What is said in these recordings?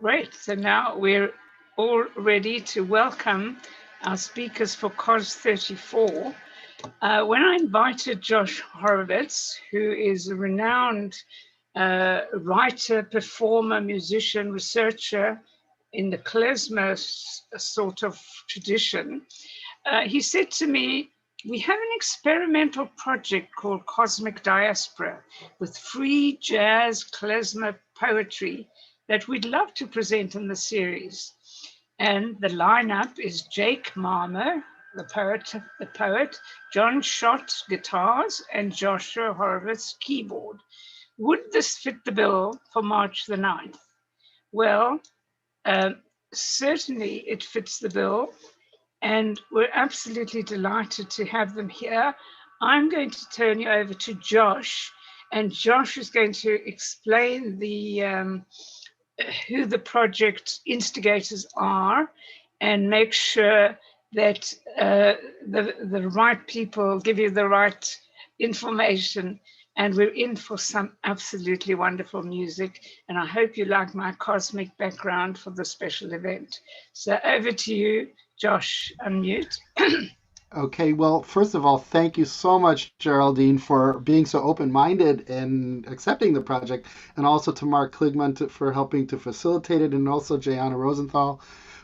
Great. So now we're all ready to welcome our speakers for COZ 34. When I invited Josh Horowitz, who is a renowned writer, performer, musician, researcher in the klezmer sort of tradition, he said to me, we have an experimental project called Cosmic Diaspora with free jazz klezmer poetry that we'd love to present in the series. And the lineup is Jake Marmer, the poet, John Schott guitars, and Joshua Horowitz keyboard. Would this fit the bill for March the 9th? Well, certainly it fits the bill, and we're absolutely delighted to have them here. I'm going to turn you over to Josh, and Josh is going to explain who the project instigators are and make sure that the right people give you the right information. And we're in for some absolutely wonderful music. And I hope you like my cosmic background for the special event. So over to you, Josh, unmute. Okay, well, first of all, thank you so much, Geraldine, for being so open-minded and accepting the project, and also to Mark Kligman for helping to facilitate it, and also Jayana Rosenthal,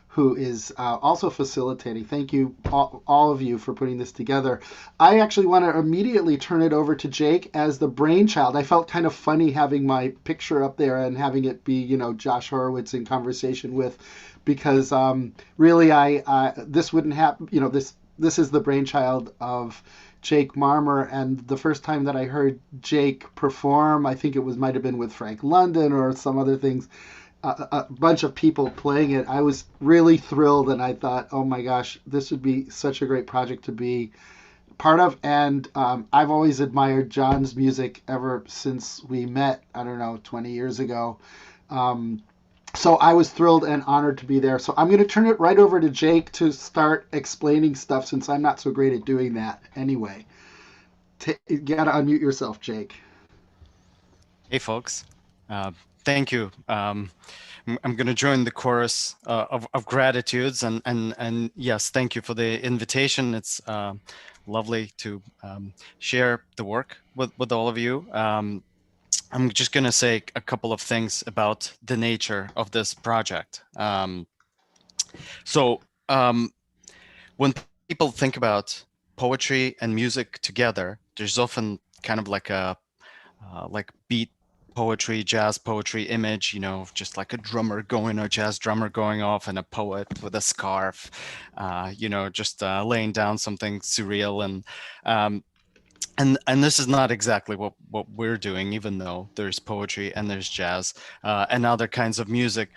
who is also facilitating. Thank you, all of you, for putting this together. I actually want to immediately turn it over to Jake as the brainchild. I felt kind of funny having my picture up there and having it be, Josh Horowitz in conversation with, because really, this wouldn't happen. This is the brainchild of Jake Marmer, and the first time that I heard Jake perform, I think might have been with Frank London or some other things, a bunch of people playing it. I was really thrilled, and I thought, oh my gosh, this would be such a great project to be part of. And I've always admired John's music ever since we met, I don't know, 20 years ago. So I was thrilled and honored to be there. So I'm going to turn it right over to Jake to start explaining stuff, since I'm not so great at doing that anyway. You got to unmute yourself, Jake. Hey, folks. Thank you. I'm going to join the chorus of gratitudes. And yes, thank you for the invitation. It's lovely to share the work with all of you. I'm just going to say a couple of things about the nature of this project. So when people think about poetry and music together, there's often kind of like a beat poetry, jazz poetry image, just like a drummer going, or jazz drummer going off, and a poet with a scarf, just laying down something surreal. And this is not exactly what we're doing, even though there's poetry and there's jazz and other kinds of music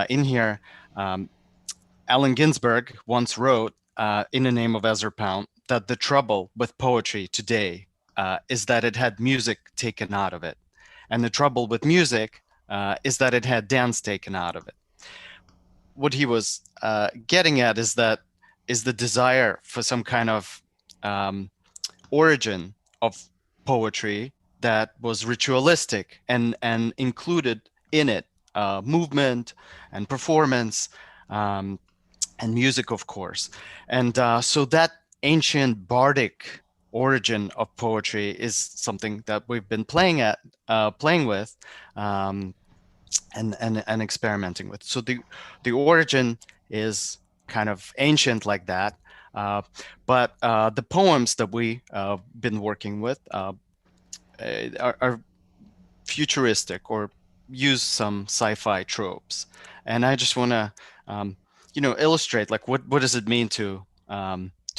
in here. Allen Ginsberg once wrote, in the name of Ezra Pound, that the trouble with poetry today is that it had music taken out of it. And the trouble with music is that it had dance taken out of it. What he was getting at is the desire for some kind of origin of poetry that was ritualistic and included in it movement and performance and music, of course. And so that ancient bardic origin of poetry is something that we've been playing with and experimenting with. So the origin is kind of ancient like that. But the poems that we've been working with are futuristic or use some sci-fi tropes. And I just want to, illustrate like what does it mean to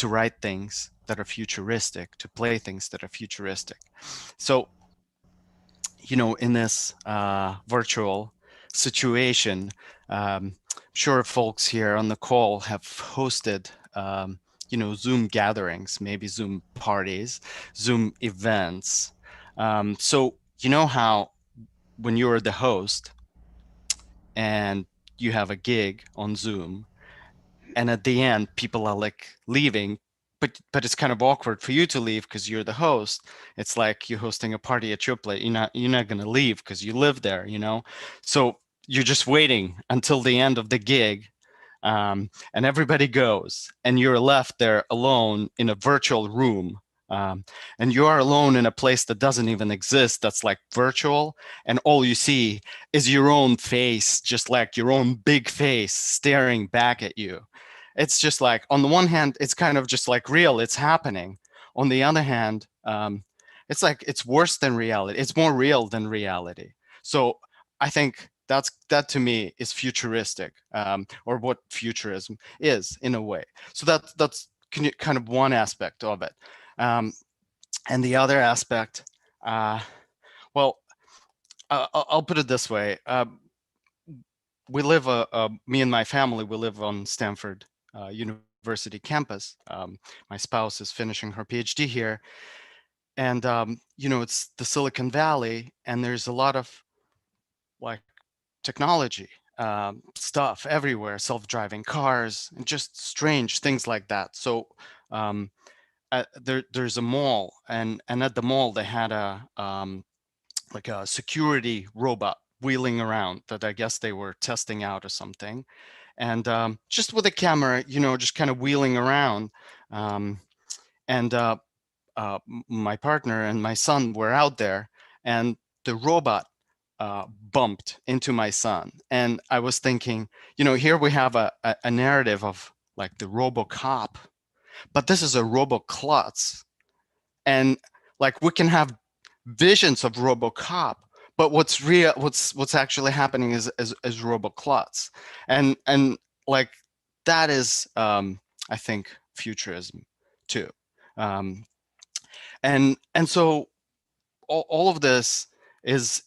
write things that are futuristic, to play things that are futuristic. So, in this virtual situation, sure folks here on the call have hosted Zoom gatherings, maybe Zoom parties, Zoom events. So how when you're the host and you have a gig on Zoom, and at the end people are like leaving, but it's kind of awkward for you to leave because you're the host. It's like you're hosting a party at your place. You're not going to leave because you live there, So you're just waiting until the end of the gig, and everybody goes, and you're left there alone in a virtual room. And you are alone in a place that doesn't even exist, that's like virtual, and all you see is your own face, just like your own big face staring back at you. It's just like, on the one hand, it's kind of just like real, it's happening. On the other hand, it's like, it's worse than reality. It's more real than reality. So I think that to me is futuristic, or what futurism is in a way. So that's kind of one aspect of it. And the other aspect, well, I'll put it this way. We live, me and my family, we live on Stanford University campus. My spouse is finishing her PhD here. And, it's the Silicon Valley, and there's a lot of like technology stuff everywhere, self-driving cars, and just strange things like that. So there's a mall, and at the mall they had a like a security robot wheeling around that I guess they were testing out or something, and just with a camera, just kind of wheeling around. And my partner and my son were out there, and the robot bumped into my son. And I was thinking, here we have a narrative of like the RoboCop, but this is a RoboClutz. And like, we can have visions of RoboCop, but what's real, what's actually happening is RoboClutz. And like, that is, I think, futurism too. And so all of this is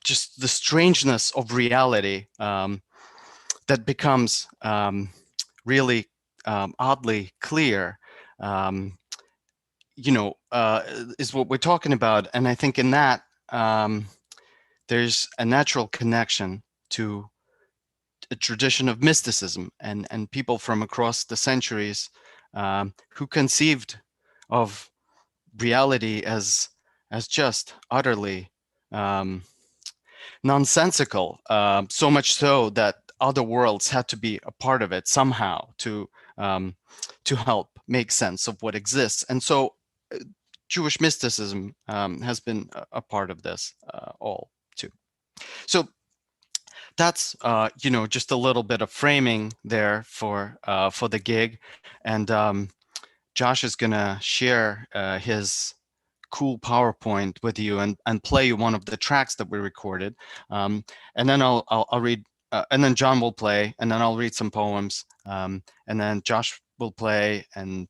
just the strangeness of reality that becomes really oddly clear, is what we're talking about. And I think in that there's a natural connection to a tradition of mysticism and people from across the centuries who conceived of reality as just utterly nonsensical, so much so that other worlds had to be a part of it somehow to help make sense of what exists. And so Jewish mysticism has been a part of this all too. So that's just a little bit of framing there for the gig. And Josh is gonna share his cool PowerPoint with you and play you one of the tracks that we recorded, and then I'll read, and then John will play, and then I'll read some poems, and then Josh will play and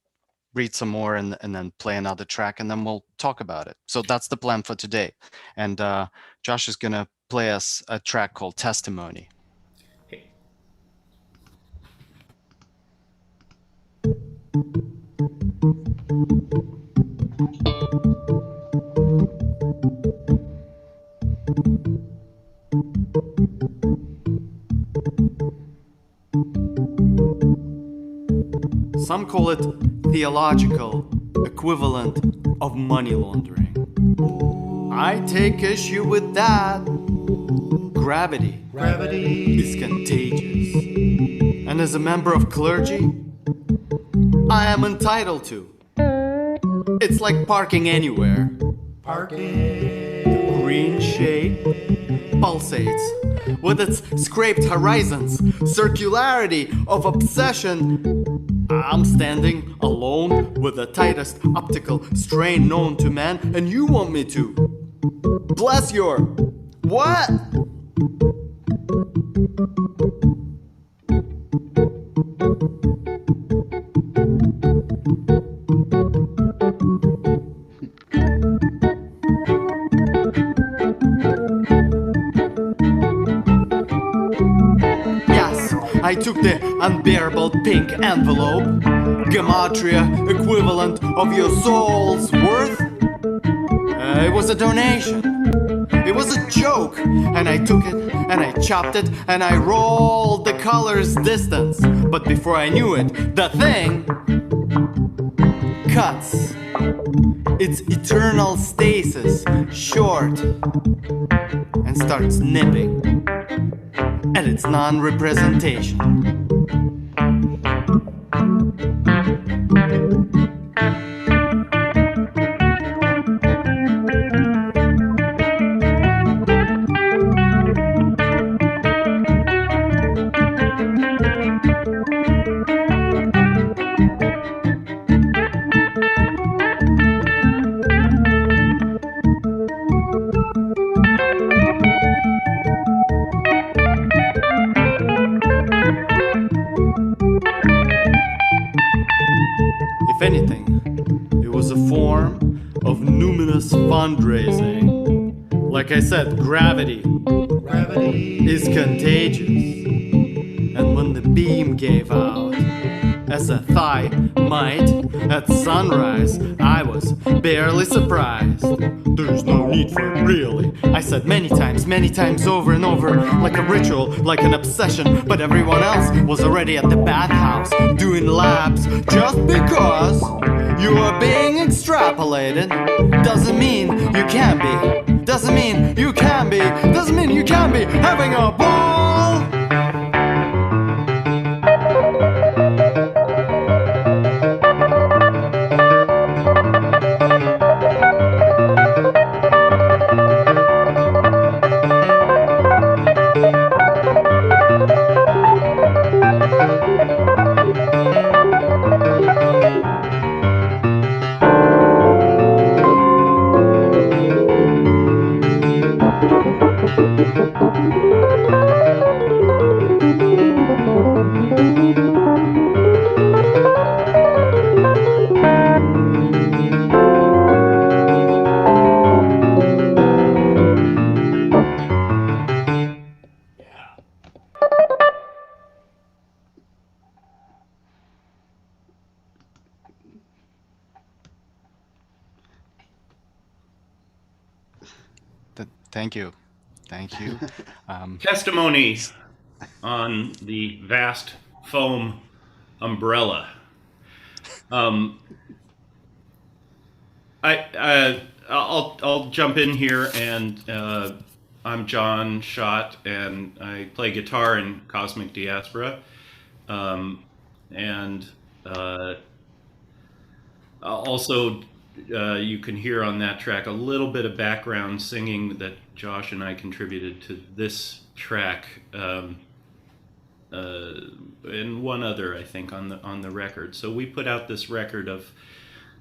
read some more, and then play another track, and then we'll talk about it. So that's the plan for today. And Josh is gonna play us a track called Testimony. Hey. Some call it theological equivalent of money laundering. I take issue with that. Gravity is contagious. And as a member of clergy, I am entitled to. It's like parking anywhere. The green shade pulsates with its scraped horizons, circularity of obsession. I'm standing alone with the tightest optical strain known to man, and you want me to bless your what? I took the unbearable pink envelope, gematria equivalent of your soul's worth. It was a donation. It was a joke. And I took it, and I chopped it, and I rolled the colors distance. But before I knew it, the thing cuts its eternal stasis short and starts nipping at its non-representation. If anything, it was a form of numinous fundraising. Like I said, gravity is contagious. And when the beam gave out, as a thigh might at sunrise, I was barely surprised. There's no need for it, really, I said many times over and over, like a ritual, like an obsession. But everyone else was already at the bathhouse doing laps. Just because you are being extrapolated doesn't mean you can be. Doesn't mean you can be. Doesn't mean you can be having a ball. Thank you. Testimony on the vast foam umbrella. I'll jump in here, and I'm John Schott, and I play guitar in Cosmic Diaspora, and also you can hear on that track a little bit of background singing that Josh and I contributed to this track, and one other, I think, on the record. So we put out this record of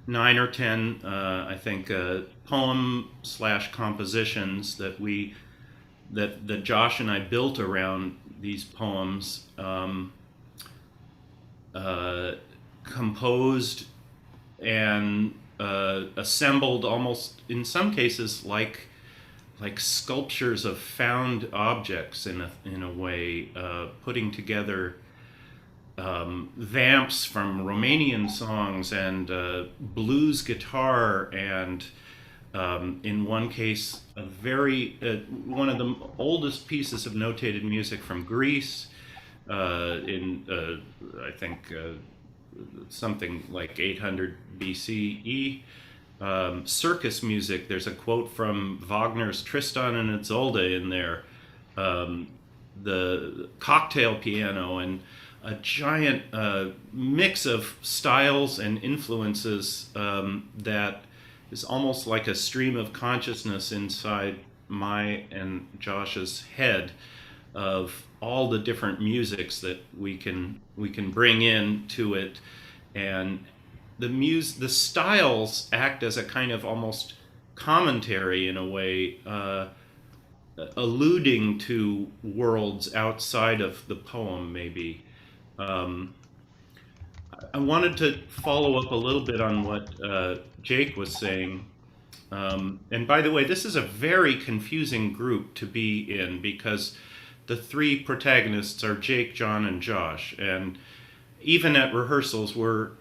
9 or 10, I think, poem/compositions that Josh and I built around these poems, composed and assembled almost in some cases like sculptures of found objects in a way, putting together vamps from Romanian songs and blues guitar, and in one case a very one of the oldest pieces of notated music from Greece, in I think something like 800 BCE. Circus music, there's a quote from Wagner's Tristan and Isolde in there, the cocktail piano, and a giant mix of styles and influences that is almost like a stream of consciousness inside my and Josh's head of all the different musics that we can bring into it. And the styles act as a kind of almost commentary in a way, alluding to worlds outside of the poem, maybe. I wanted to follow up a little bit on what Jake was saying. And by the way, this is a very confusing group to be in, because the three protagonists are Jake, John, and Josh. And even at rehearsals, we're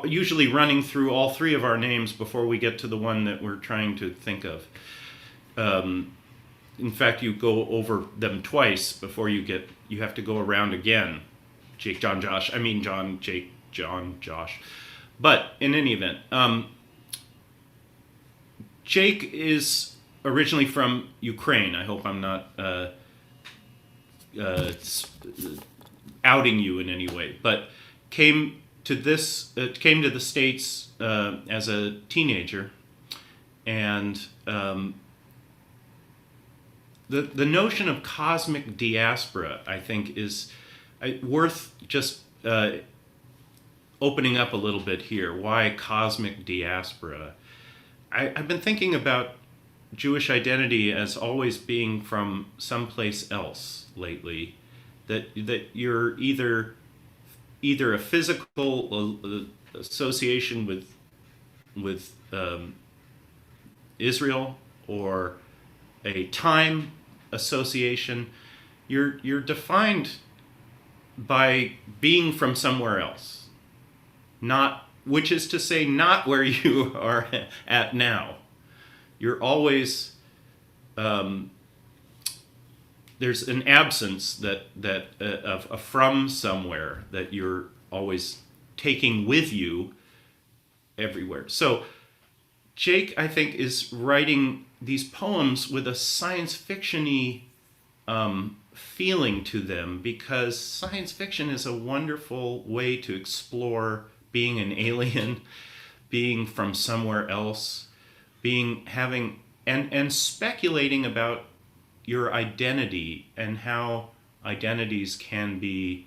usually running through all three of our names before we get to the one that we're trying to think of. In fact, you go over them twice before you have to go around again. Jake, John, Josh. I mean, John, Jake, John, Josh. But in any event, Jake is originally from Ukraine. I hope I'm not outing you in any way, but came to the States as a teenager, and the notion of cosmic diaspora, I think, is worth just opening up a little bit here. Why cosmic diaspora? I've been thinking about Jewish identity as always being from someplace else lately. That you're either a physical association with Israel, or a time association. You're defined by being from somewhere else, which is to say, not where you are at now. You're always there's an absence of from somewhere that you're always taking with you everywhere. So Jake, I think, is writing these poems with a science fiction-y feeling to them, because science fiction is a wonderful way to explore being an alien, being from somewhere else, and speculating about your identity and how identities can be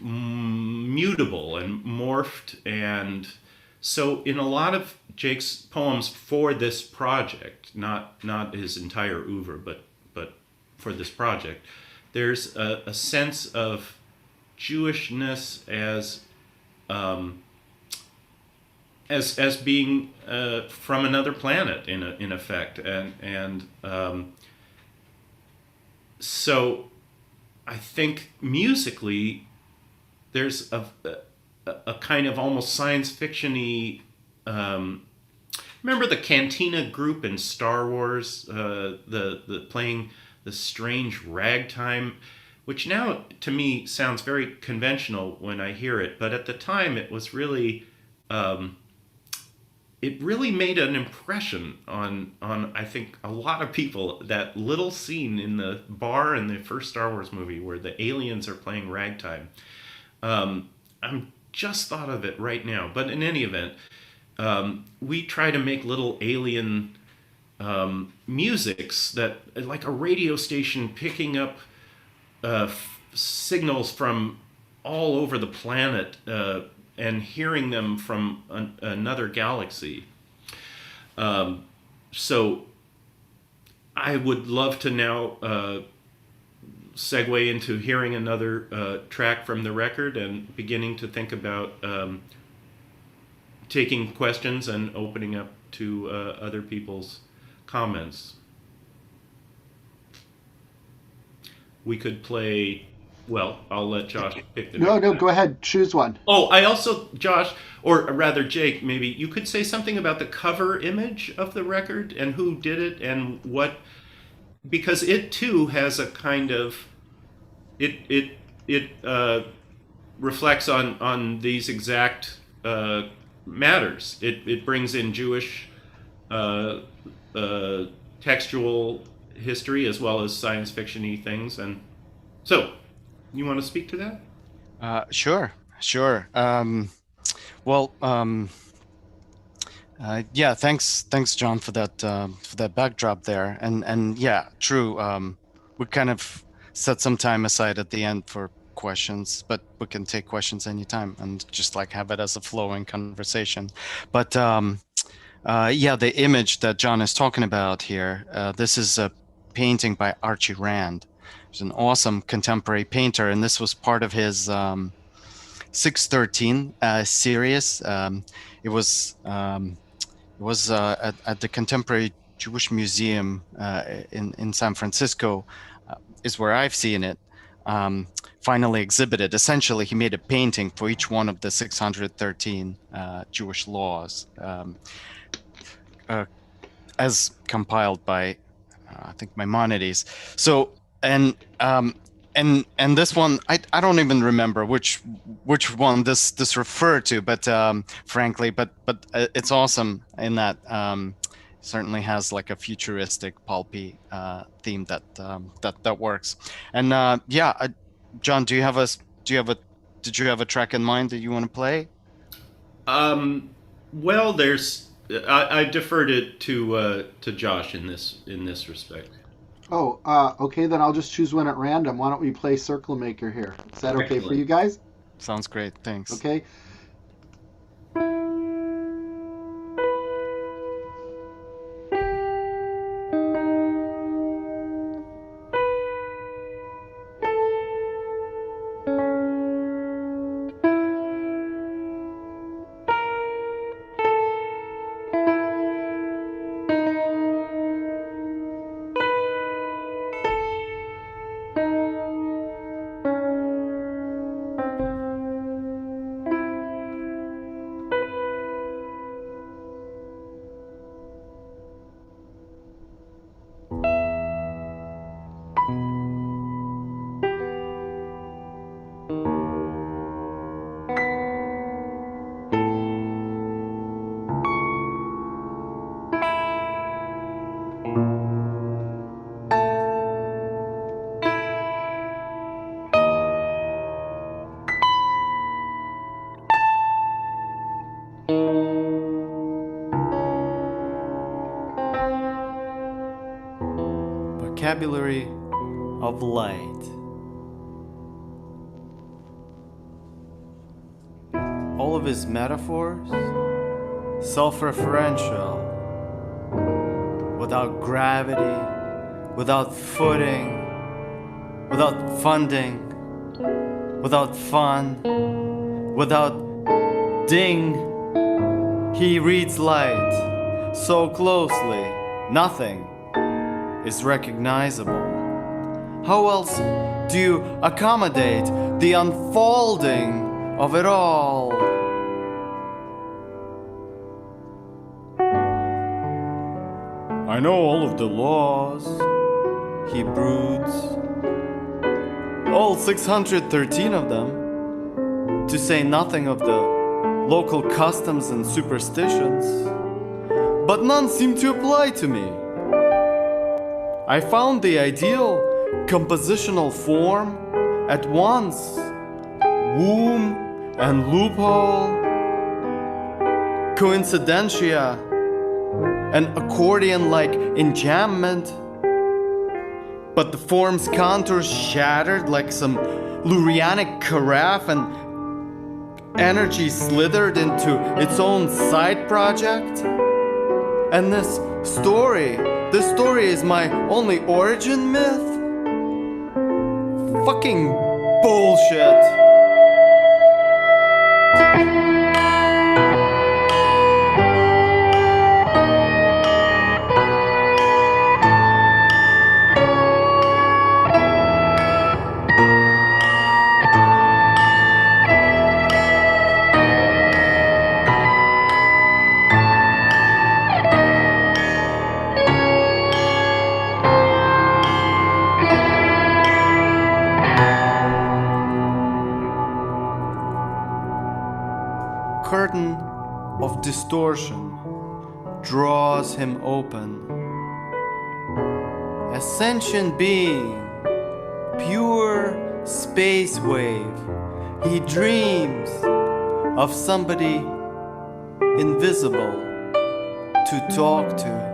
mutable and morphed. And so in a lot of Jake's poems for this project, not his entire oeuvre, but for this project, there's a sense of Jewishness as being from another planet in effect, and so I think musically there's a kind of almost science fiction-y. Remember the Cantina group in Star Wars, the playing the strange ragtime, which now to me sounds very conventional when I hear it, but at the time it was really. It really made an impression on I think a lot of people. That little scene in the bar in the first Star Wars movie where the aliens are playing ragtime. I'm just thought of it right now. But in any event, we try to make little alien musics that, like a radio station picking up signals from all over the planet, and hearing them from another galaxy. So I would love to now segue into hearing another track from the record and beginning to think about taking questions and opening up to other people's comments. We could play... Well, I'll let Josh pick the next No, go ahead. Choose one. Oh, I also, Josh, or rather Jake, maybe you could say something about the cover image of the record and who did it and what, because it too has a kind of, it reflects on these exact matters. It brings in Jewish textual history as well as science fiction-y things, and so. You want to speak to that? Sure. Yeah. Thanks, John, for that backdrop there. And yeah, true. We kind of set some time aside at the end for questions, but we can take questions anytime and just like have it as a flowing conversation. But yeah, the image that John is talking about here. This is a painting by Archie Rand. He's an awesome contemporary painter, and this was part of his 613 series. It was at the Contemporary Jewish Museum in San Francisco, is where I've seen it. Finally exhibited. Essentially, he made a painting for each one of the 613 Jewish laws, as compiled by I think Maimonides. So. And and this one I don't even remember which one this referred to, but frankly, but it's awesome in that certainly has like a futuristic pulpy theme that works. And John, did you have a track in mind that you want to play? Well, I deferred it to Josh in this respect. Oh, okay, then I'll just choose one at random. Why don't we play Circlemaker here? Is that okay for you guys? Sounds great, thanks. Okay. Vocabulary of light. All of his metaphors, self-referential, without gravity, without footing, without funding, without fun, without ding. He reads light so closely, nothing is recognizable. How else do you accommodate the unfolding of it all? I know all of the laws, he broods, all 613 of them, to say nothing of the local customs and superstitions, but none seem to apply to me. I found the ideal compositional form at once womb and loophole, coincidentia and accordion-like enjambment, but the form's contours shattered like some Lurianic carafe and energy slithered into its own side project. And this story is my only origin myth? Fucking bullshit. Curtain of distortion draws him open. A sentient being, pure space wave, he dreams of somebody invisible to talk to.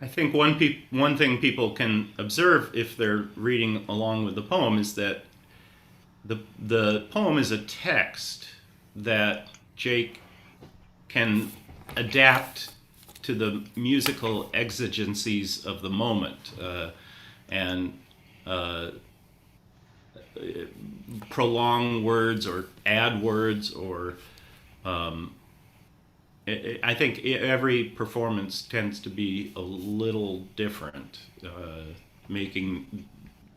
I think one thing people can observe if they're reading along with the poem is that the poem is a text that Jake can adapt to the musical exigencies of the moment, and prolong words or add words, or I think every performance tends to be a little different, making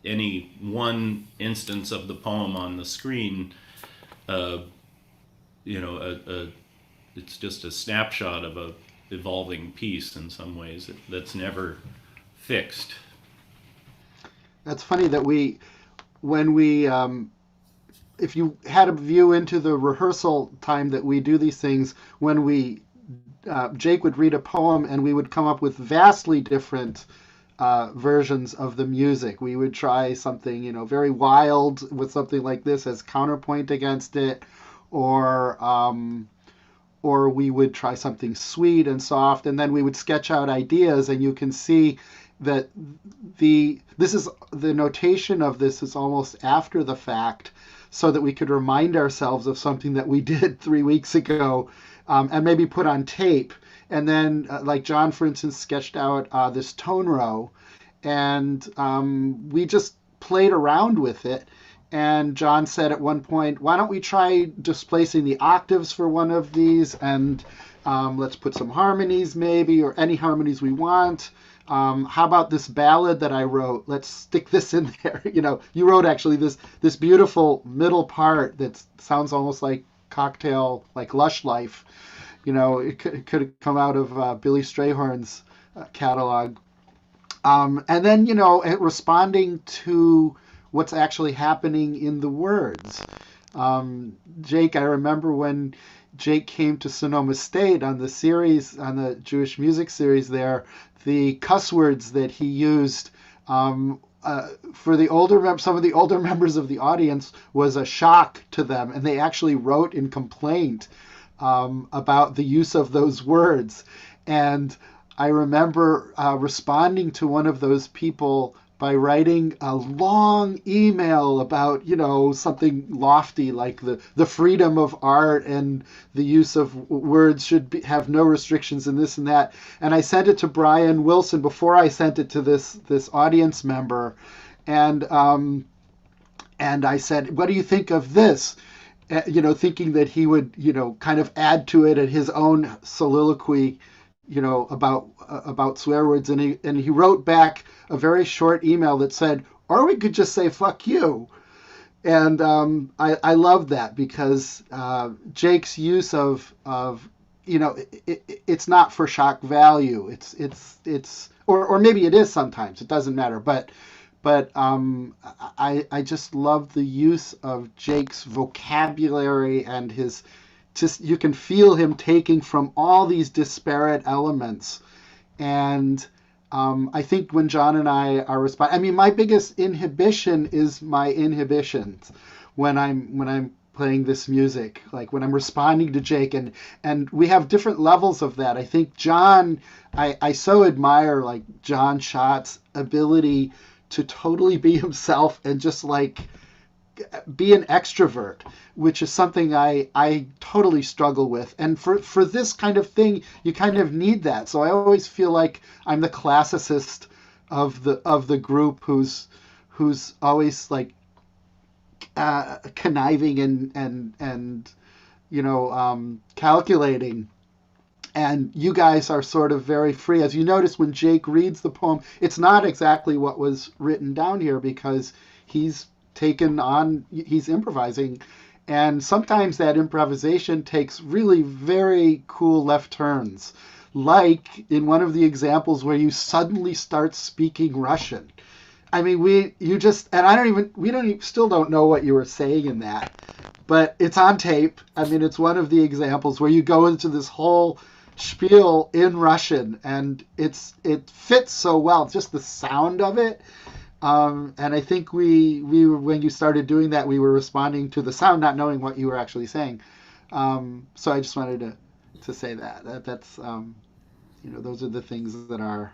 any one instance of the poem on the screen, it's just a snapshot of a evolving piece in some ways that's never fixed. That's funny that if you had a view into the rehearsal time that we do these things, when Jake would read a poem and we would come up with vastly different versions of the music. We would try something, very wild with something like this as counterpoint against it, or we would try something sweet and soft, and then we would sketch out ideas, and you can see that the notation of this is almost after the fact, so that we could remind ourselves of something that we did 3 weeks ago, and maybe put on tape. And then, like John, for instance, sketched out this tone row, and we just played around with it. And John said at one point, why don't we try displacing the octaves for one of these, and let's put some harmonies maybe, or any harmonies we want. How about this ballad that I wrote? Let's stick this in there. You wrote actually this beautiful middle part that sounds almost like cocktail, like Lush Life. It could have come out of Billy Strayhorn's catalog. And then, responding to what's actually happening in the words. Jake, I remember when Jake came to Sonoma State on the Jewish music series there, the cuss words that he used for some of the older members of the audience was a shock to them, and they actually wrote in complaint about the use of those words. And I remember responding to one of those people by writing a long email about, something lofty like the freedom of art and the use of words should have no restrictions and this and that. And I sent it to Brian Wilson before I sent it to this audience member. And I said, what do you think of this? Thinking that he would, kind of add to it at his own soliloquy, about swear words. And he wrote back a very short email that said, or we could just say, fuck you. And I love that, because Jake's use of it's not for shock value. It's or maybe it is sometimes. It doesn't matter. But I just love the use of Jake's vocabulary and you can feel him taking from all these disparate elements. And I think when John and I are responding, my biggest inhibition is my inhibitions when I'm playing this music, like when I'm responding to Jake, and we have different levels of that. I think John, I so admire like John Schott's ability to totally be himself and just like be an extrovert, which is something I totally struggle with. And for this kind of thing, you kind of need that. So I always feel like I'm the classicist of the group who's always like conniving and calculating. And you guys are sort of very free. As you notice when Jake reads the poem, it's not exactly what was written down here, because he's improvising, and sometimes that improvisation takes really very cool left turns, like in one of the examples where you suddenly start speaking Russian. We still don't know what you were saying in that, but it's on tape. It's one of the examples where you go into this whole spiel in Russian, and it fits so well, just the sound of it. And I think we when you started doing that, we were responding to the sound, not knowing what you were actually saying. So I just wanted to say that's those are the things that are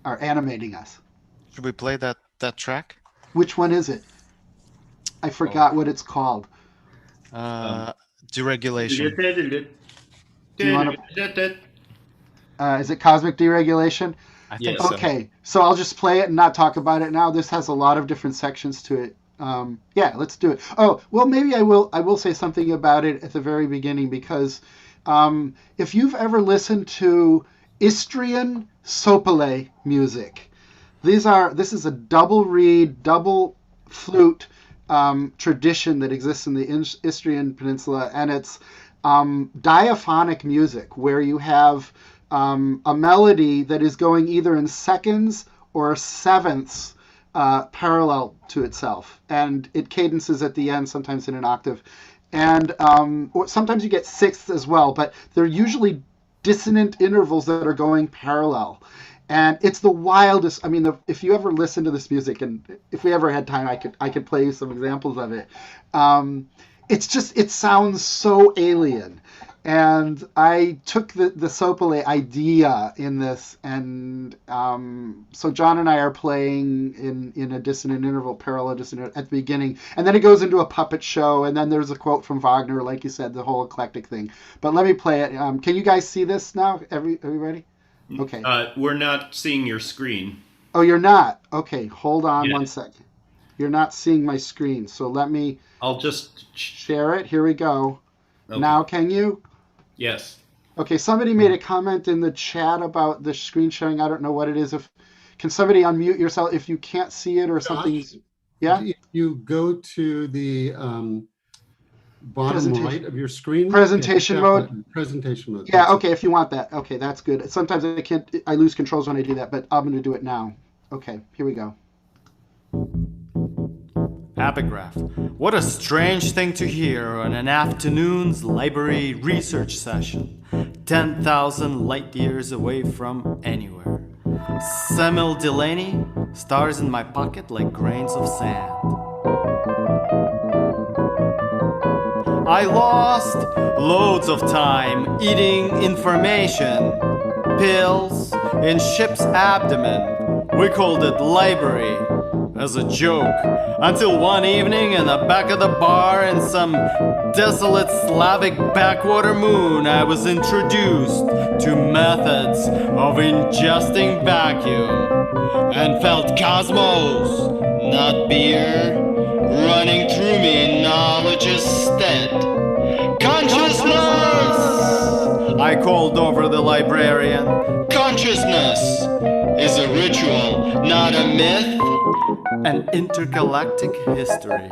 animating us. Should we play that track? Which one is it? I forgot what it's called. Deregulation. Do you want is it cosmic deregulation? I think Yes. so. Okay, so I'll just play it and not talk about it now. This has a lot of different sections to it. Yeah, let's do it. Oh, well, maybe I will say something about it at the very beginning, because if you've ever listened to Istrian sopele music, this is a double reed, double flute tradition that exists in the Istrian Peninsula, and it's diaphonic music where you have a melody that is going either in seconds or sevenths parallel to itself, and it cadences at the end, sometimes in an octave, and or sometimes you get sixths as well, but they're usually dissonant intervals that are going parallel. And it's the wildest. I mean, if you ever listen to this music, and if we ever had time, I could play you some examples of it. It sounds so alien. And I took the sopele idea in this, and so John and I are playing in a dissonant interval, parallel dissonant at the beginning, and then it goes into a puppet show, and then there's a quote from Wagner, like you said, the whole eclectic thing. But let me play it. Can you guys see this now? Everybody? Okay. We're not seeing your screen. Oh, you're not? Okay, hold on Yeah. 1 second. You're not seeing my screen, so let me I'll just. share it. Here we go. Okay. Now, can you? Yes. Okay, somebody made a comment in the chat about the screen sharing. I don't know what it is. Can somebody unmute yourself if you can't see it or something? Yeah? If you go to the bottom Presentation. right of your screen. Presentation hit that mode? button. Presentation mode. Yeah, That's it. okay, if you want that. Okay, that's good. Sometimes I lose controls when I do that, but I'm going to do it now. Okay, here we go. Epigraph. What a strange thing to hear on an afternoon's library research session, 10,000 light years away from anywhere. Samuel Delaney, stars in my pocket like grains of sand. I lost loads of time eating information, pills in ship's abdomen. We called it library as a joke, until one evening in the back of the bar in some desolate Slavic backwater moon, I was introduced to methods of ingesting vacuum and felt cosmos, not beer, running through me knowledge instead. Consciousness! I called over the librarian. Consciousness is a ritual, not a myth. An intergalactic history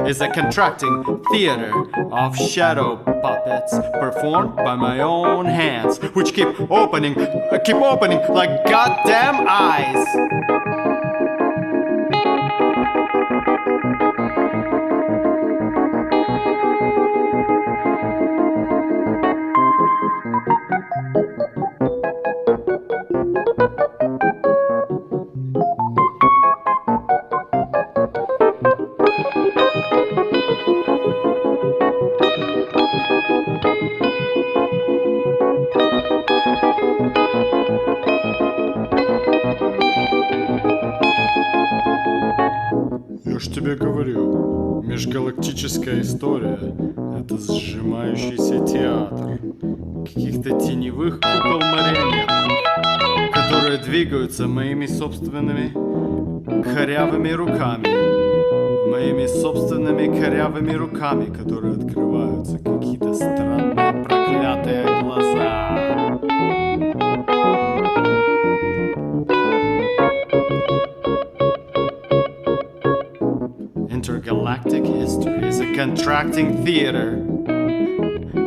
is a contracting theater of shadow puppets performed by my own hands, which keep opening like goddamn eyes. Я ж тебе говорю, межгалактическая история — это сжимающийся театр каких-то теневых кукол-марионеток, которые двигаются моими собственными корявыми руками, которые открываются какие-то странные проклятые глаза. Intergalactic history is a contracting theater.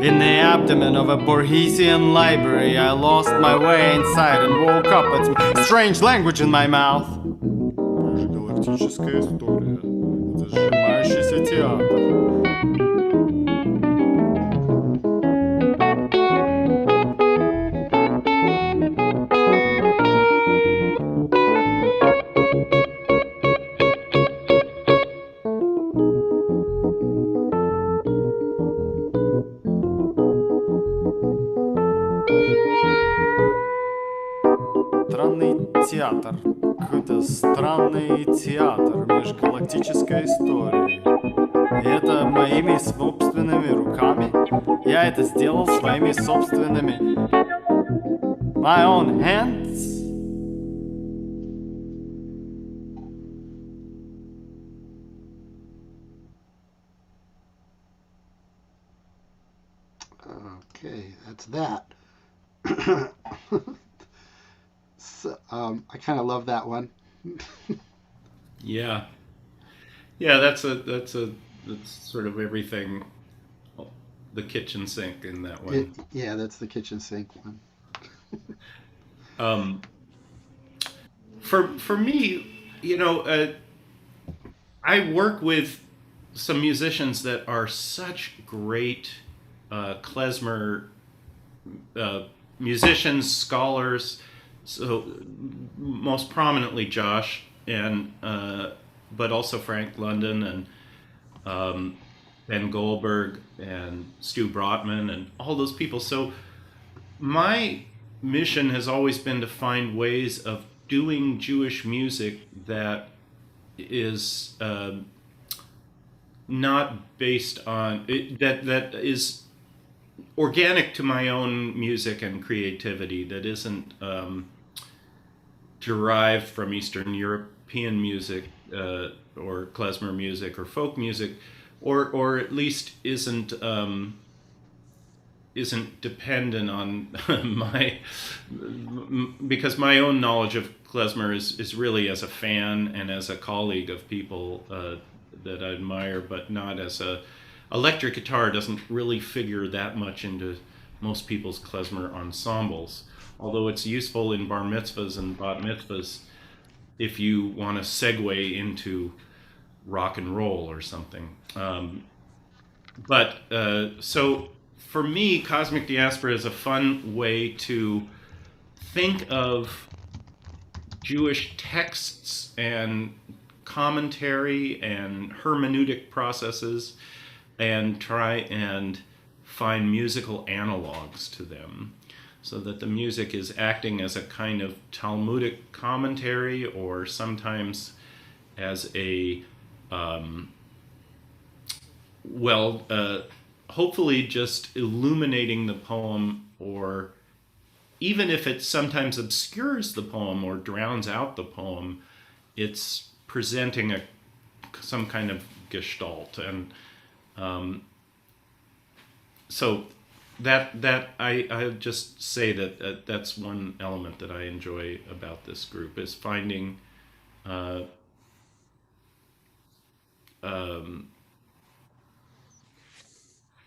In the abdomen of a Borgesian library, I lost my way inside and woke up with strange language in my mouth. Межгалактическая история. Это сжимающийся театр. Театр. Какой-то странный театр межгалактической истории. И это моими собственными руками. Я это сделал своими собственными. My own hands. Okay, that's that. So, I kind of love that one. Yeah. Yeah, that's sort of everything, the kitchen sink in that one. Yeah, that's the kitchen sink one. For me, I work with some musicians that are such great klezmer musicians, scholars. So most prominently Josh, and but also Frank London and Ben Goldberg and Stu Brotman and all those people. So my mission has always been to find ways of doing Jewish music that is not based on that is organic to my own music and creativity, that isn't derived from Eastern European music or klezmer music or folk music, or at least isn't dependent on because my own knowledge of klezmer is really as a fan and as a colleague of people that I admire, but not as a electric guitar doesn't really figure that much into most people's klezmer ensembles, although it's useful in bar mitzvahs and bat mitzvahs if you want to segue into rock and roll or something. So for me, Cosmic Diaspora is a fun way to think of Jewish texts and commentary and hermeneutic processes and try and find musical analogs to them, so that the music is acting as a kind of Talmudic commentary, or sometimes as a hopefully just illuminating the poem, or even if it sometimes obscures the poem or drowns out the poem, it's presenting some kind of gestalt. And so that I just say that that's one element that I enjoy about this group, is finding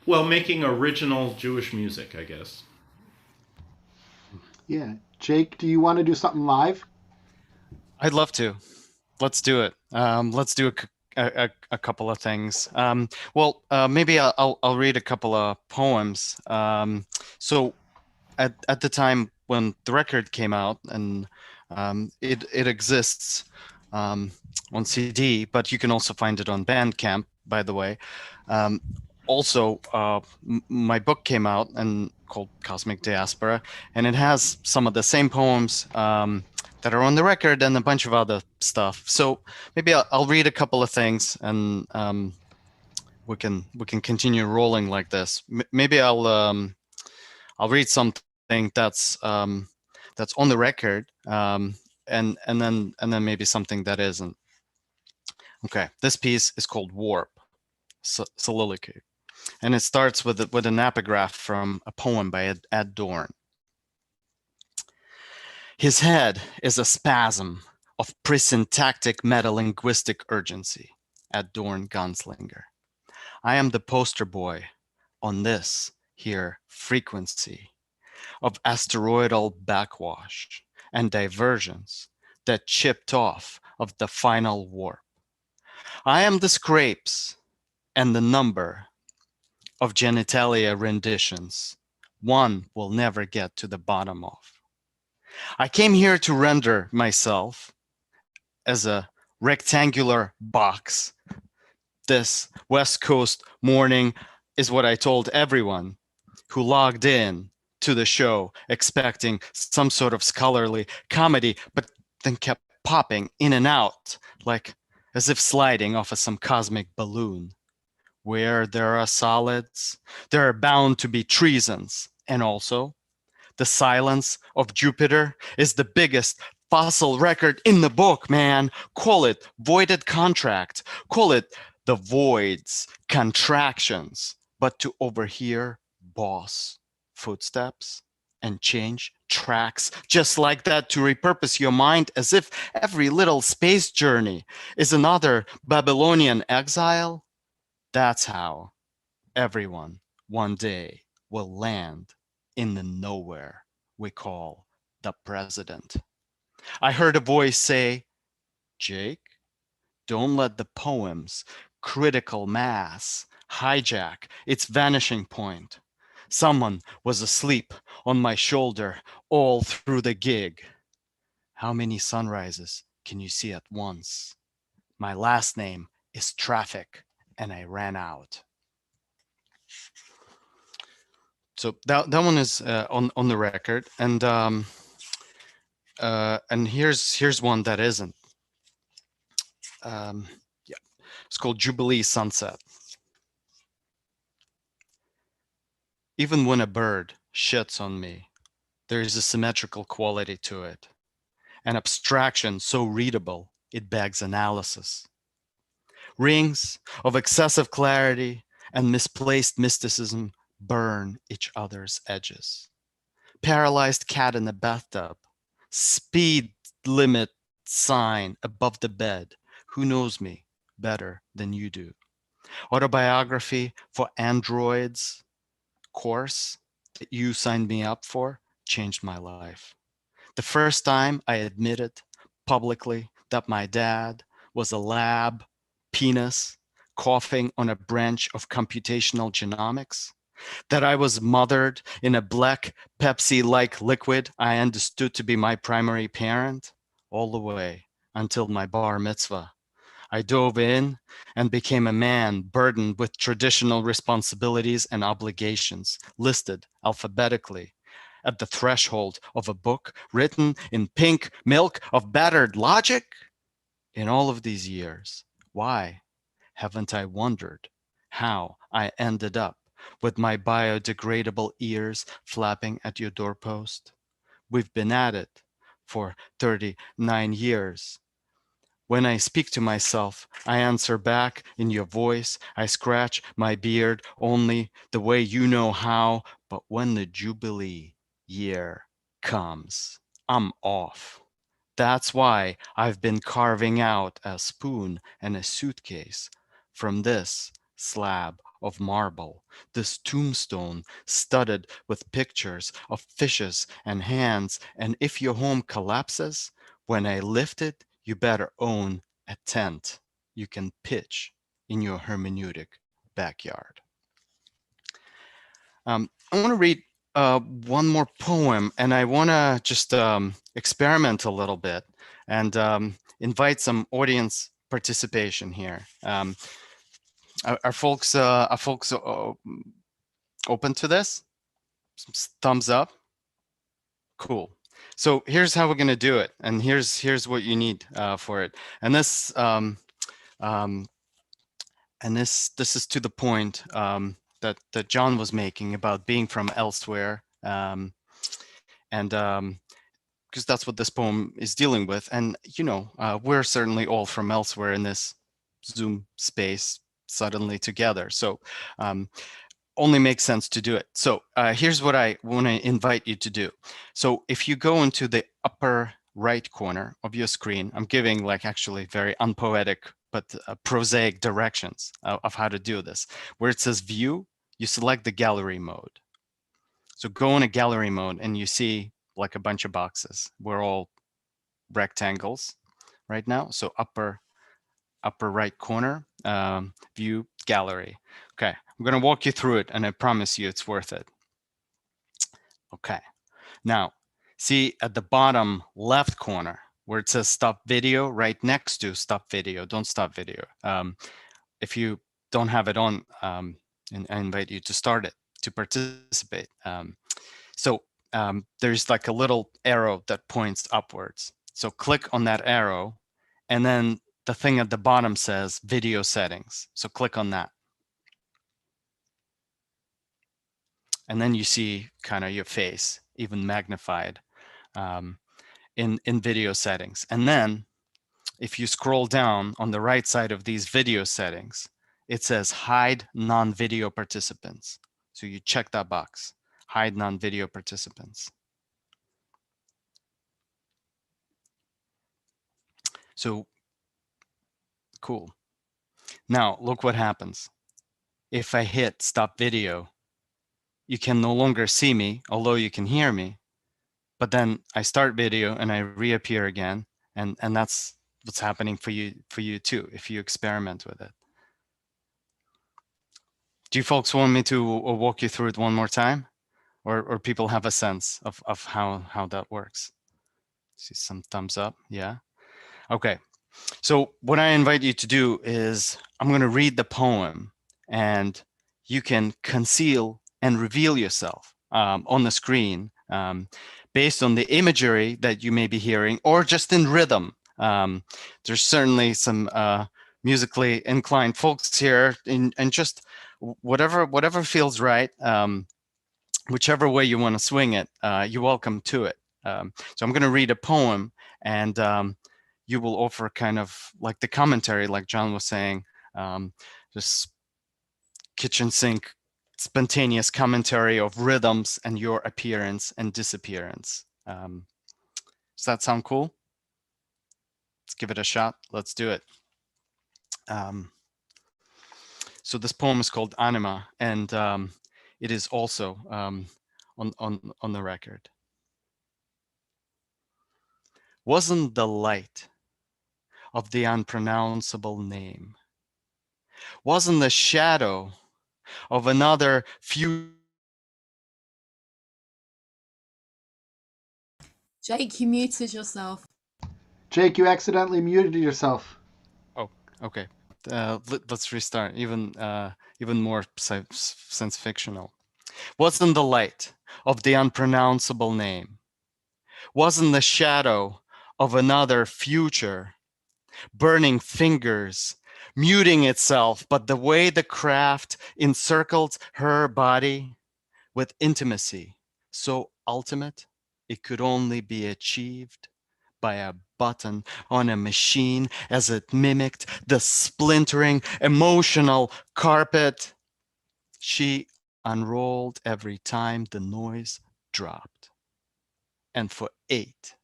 making original Jewish music, I guess. Yeah. Jake, do you want to do something live? I'd love to. Let's do it. Let's do a couple of things. Maybe I'll read a couple of poems. So at the time when the record came out, and it exists on CD, but you can also find it on Bandcamp, by the way. Also, my book came out and called Cosmic Diaspora, and it has some of the same poems that are on the record and a bunch of other stuff. So maybe I'll read a couple of things, and we can continue rolling like this. Maybe I'll read something that's on the record, and then maybe something that isn't. Okay, this piece is called Warp, Soliloquy. And it starts with an epigraph from a poem by Ed Dorn. His head is a spasm of presyntactic metalinguistic urgency. Ed Dorn, Gunslinger. I am the poster boy on this here frequency of asteroidal backwash and diversions that chipped off of the final warp. I am the scrapes and the number of genitalia renditions one will never get to the bottom of. I came here to render myself as a rectangular box. This West Coast morning is what I told everyone who logged in to the show expecting some sort of scholarly comedy, but then kept popping in and out like as if sliding off of some cosmic balloon. Where there are solids, there are bound to be treasons. And also, the silence of Jupiter is the biggest fossil record in the book, man. Call it voided contract. Call it the void's contractions. But to overhear boss footsteps and change tracks just like that, to repurpose your mind as if every little space journey is another Babylonian exile, that's how everyone one day will land in the nowhere we call the president. I heard a voice say, Jake, don't let the poem's critical mass hijack its vanishing point. Someone was asleep on my shoulder all through the gig. How many sunrises can you see at once? My last name is Traffic, and I ran out. So that one is on the record, and here's one that isn't. Yeah, it's called Jubilee Sunset. Even when a bird shits on me, there is a symmetrical quality to it, an abstraction so readable it begs analysis. Rings of excessive clarity and misplaced mysticism burn each other's edges. Paralyzed cat in the bathtub, speed limit sign above the bed. Who knows me better than you do? Autobiography for androids course that you signed me up for changed my life. The first time I admitted publicly that my dad was a lab penis coughing on a branch of computational genomics, that I was mothered in a black Pepsi-like liquid I understood to be my primary parent, all the way until my bar mitzvah. I dove in and became a man burdened with traditional responsibilities and obligations, listed alphabetically at the threshold of a book written in pink milk of battered logic. In all of these years, why haven't I wondered how I ended up with my biodegradable ears flapping at your doorpost? We've been at it for 39 years. When I speak to myself, I answer back in your voice. I scratch my beard only the way you know how. But when the Jubilee year comes, I'm off. That's why I've been carving out a spoon and a suitcase from this slab of marble, this tombstone studded with pictures of fishes and hands. And if your home collapses, when I lift it, you better own a tent you can pitch in your hermeneutic backyard. I want to read one more poem, and I want to just experiment a little bit and invite some audience participation here. Are folks open to this? Some thumbs up. Cool. So here's how we're going to do it, and here's what you need for it. And this is to the point that John was making about being from elsewhere, and because that's what this poem is dealing with. And you know, we're certainly all from elsewhere in this Zoom space suddenly together. So only makes sense to do it. So here's what I want to invite you to do. So if you go into the upper right corner of your screen, I'm giving like actually very unpoetic but prosaic directions of how to do this. Where it says view, you select the gallery mode. So go in a gallery mode and you see like a bunch of boxes. We're all rectangles right now. So upper right corner, view gallery. Okay, I'm going to walk you through it, and I promise you it's worth it. Okay, now see at the bottom left corner where it says stop video, right next to stop video, don't stop video. If you don't have it on, and I invite you to start it, to participate. There's like a little arrow that points upwards. So click on that arrow, and then the thing at the bottom says video settings. So click on that. and then you see kind of your face even magnified in video settings. And then if you scroll down on the right side of these video settings, it says hide non-video participants. So you check that box, hide non-video participants. So cool. Now look what happens. If I hit stop video, you can no longer see me, although you can hear me. But then I start video and I reappear again, and that's what's happening for you too, if you experiment with it. Do you folks want me to walk you through it one more time, or people have a sense of how that works? See some thumbs up, yeah. Okay, so what I invite you to do is I'm going to read the poem, and you can conceal and reveal yourself on the screen based on the imagery that you may be hearing, or just in rhythm. There's certainly some musically inclined folks here, and just whatever feels right, whichever way you want to swing it, you're welcome to it. So I'm going to read a poem, and you will offer kind of like the commentary, like John was saying, just kitchen sink spontaneous commentary of rhythms and your appearance and disappearance. Does that sound cool? Let's give it a shot. Let's do it. So this poem is called Anima, and it is also on the record. Wasn't the light of the unpronounceable name, wasn't the shadow of another few. Jake, you muted yourself. Jake, you accidentally muted yourself. Oh, okay. Let's restart. Even more science fictional. Wasn't the light of the unpronounceable name, wasn't the shadow of another future, burning fingers, muting itself, but the way the craft encircled her body with intimacy so ultimate, it could only be achieved by a button on a machine as it mimicked the splintering emotional carpet. She unrolled every time the noise dropped. And for 8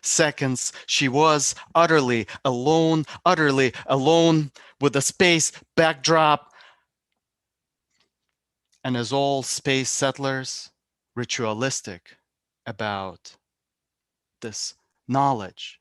seconds, she was utterly alone with a space backdrop. And as all space settlers, ritualistic about this knowledge,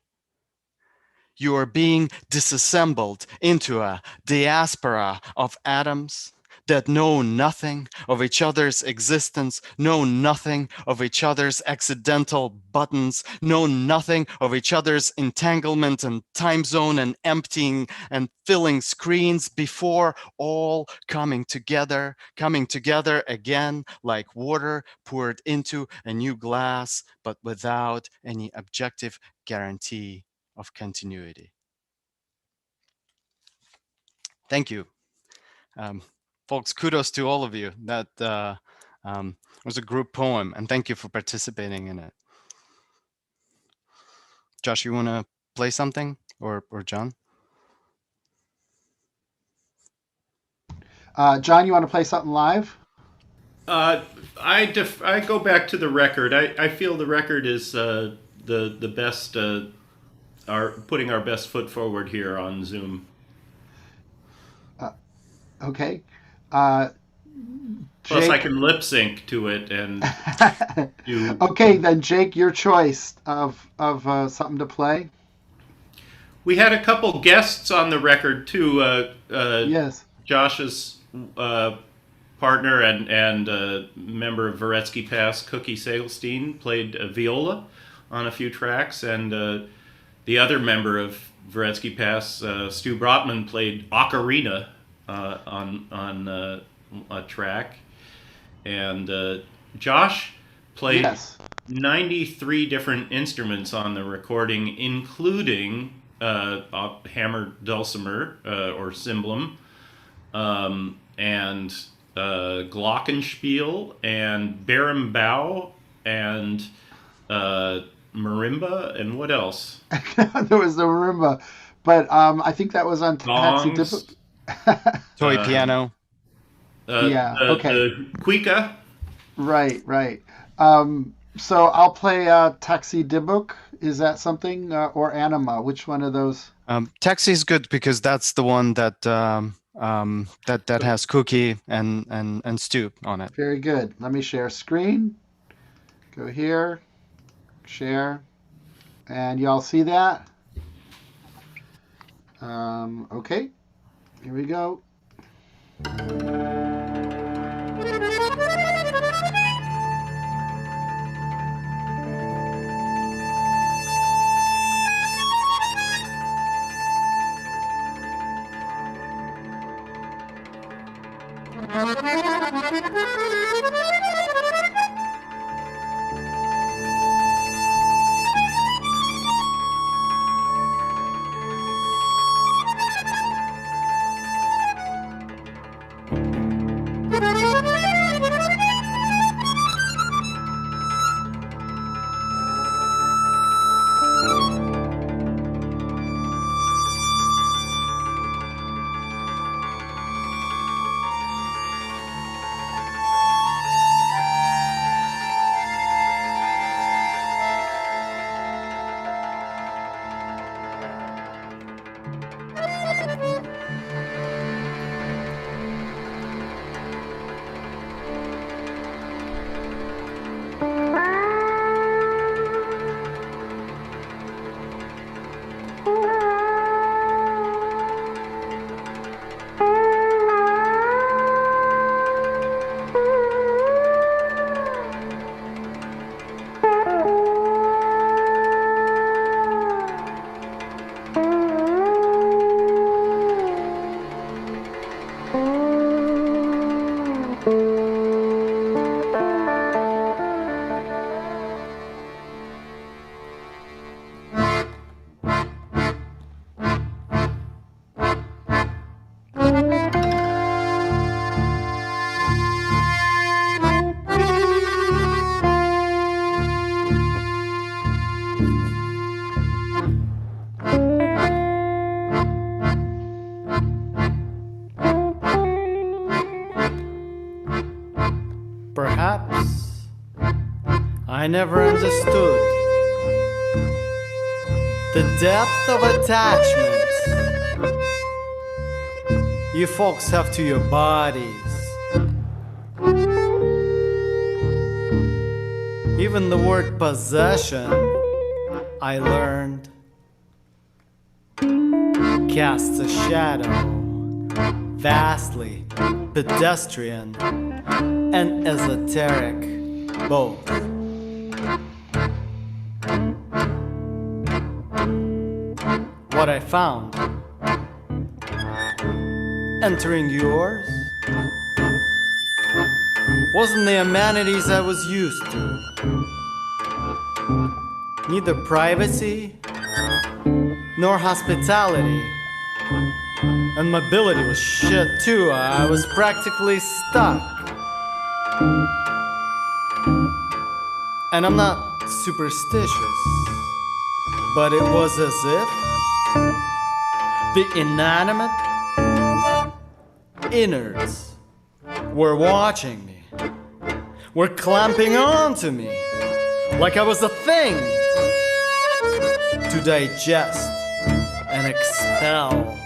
you are being disassembled into a diaspora of atoms that know nothing of each other's existence, know nothing of each other's accidental buttons, know nothing of each other's entanglement and time zone and emptying and filling screens before all coming together again like water poured into a new glass, but without any objective guarantee of continuity. Thank you. Folks, kudos to all of you. That was a group poem, and thank you for participating in it. Josh, you want to play something, or John? John, you want to play something live? I go back to the record. I feel the record is the best. Putting our best foot forward here on Zoom. Okay. Plus, I can lip sync to it and do. Okay, then Jake, your choice of something to play. We had a couple guests on the record too. Yes. Josh's partner and member of Varetsky Pass, Cookie Sagelstein, played viola on a few tracks, and the other member of Varetsky Pass, Stu Brotman, played ocarina on a track, and Josh played 93 different instruments on the recording, including a hammered dulcimer or cymbalum, and glockenspiel and berimbau and marimba, and what else? There was the marimba, but I think that was on Taxi Gongs. Toy piano. Yeah, okay. The cuica. Right. So I'll play Taxi Dibuk. Is that something, or Anima? Which one of those? Taxi is good because that's the one that that has cookie and stew on it. Very good. Let me share screen. Go here, share, and y'all see that? Okay, here we go. Perhaps I never understood the depth of attachment you folks have to your bodies. Even the word possession, I learned, casts a shadow, vastly pedestrian and esoteric both. What I found entering yours wasn't the amenities I was used to. Neither privacy nor hospitality. And mobility was shit too. I was practically stuck. And I'm not superstitious, but it was as if the inanimate innards were watching me, were clamping onto me, like I was a thing to digest and expel.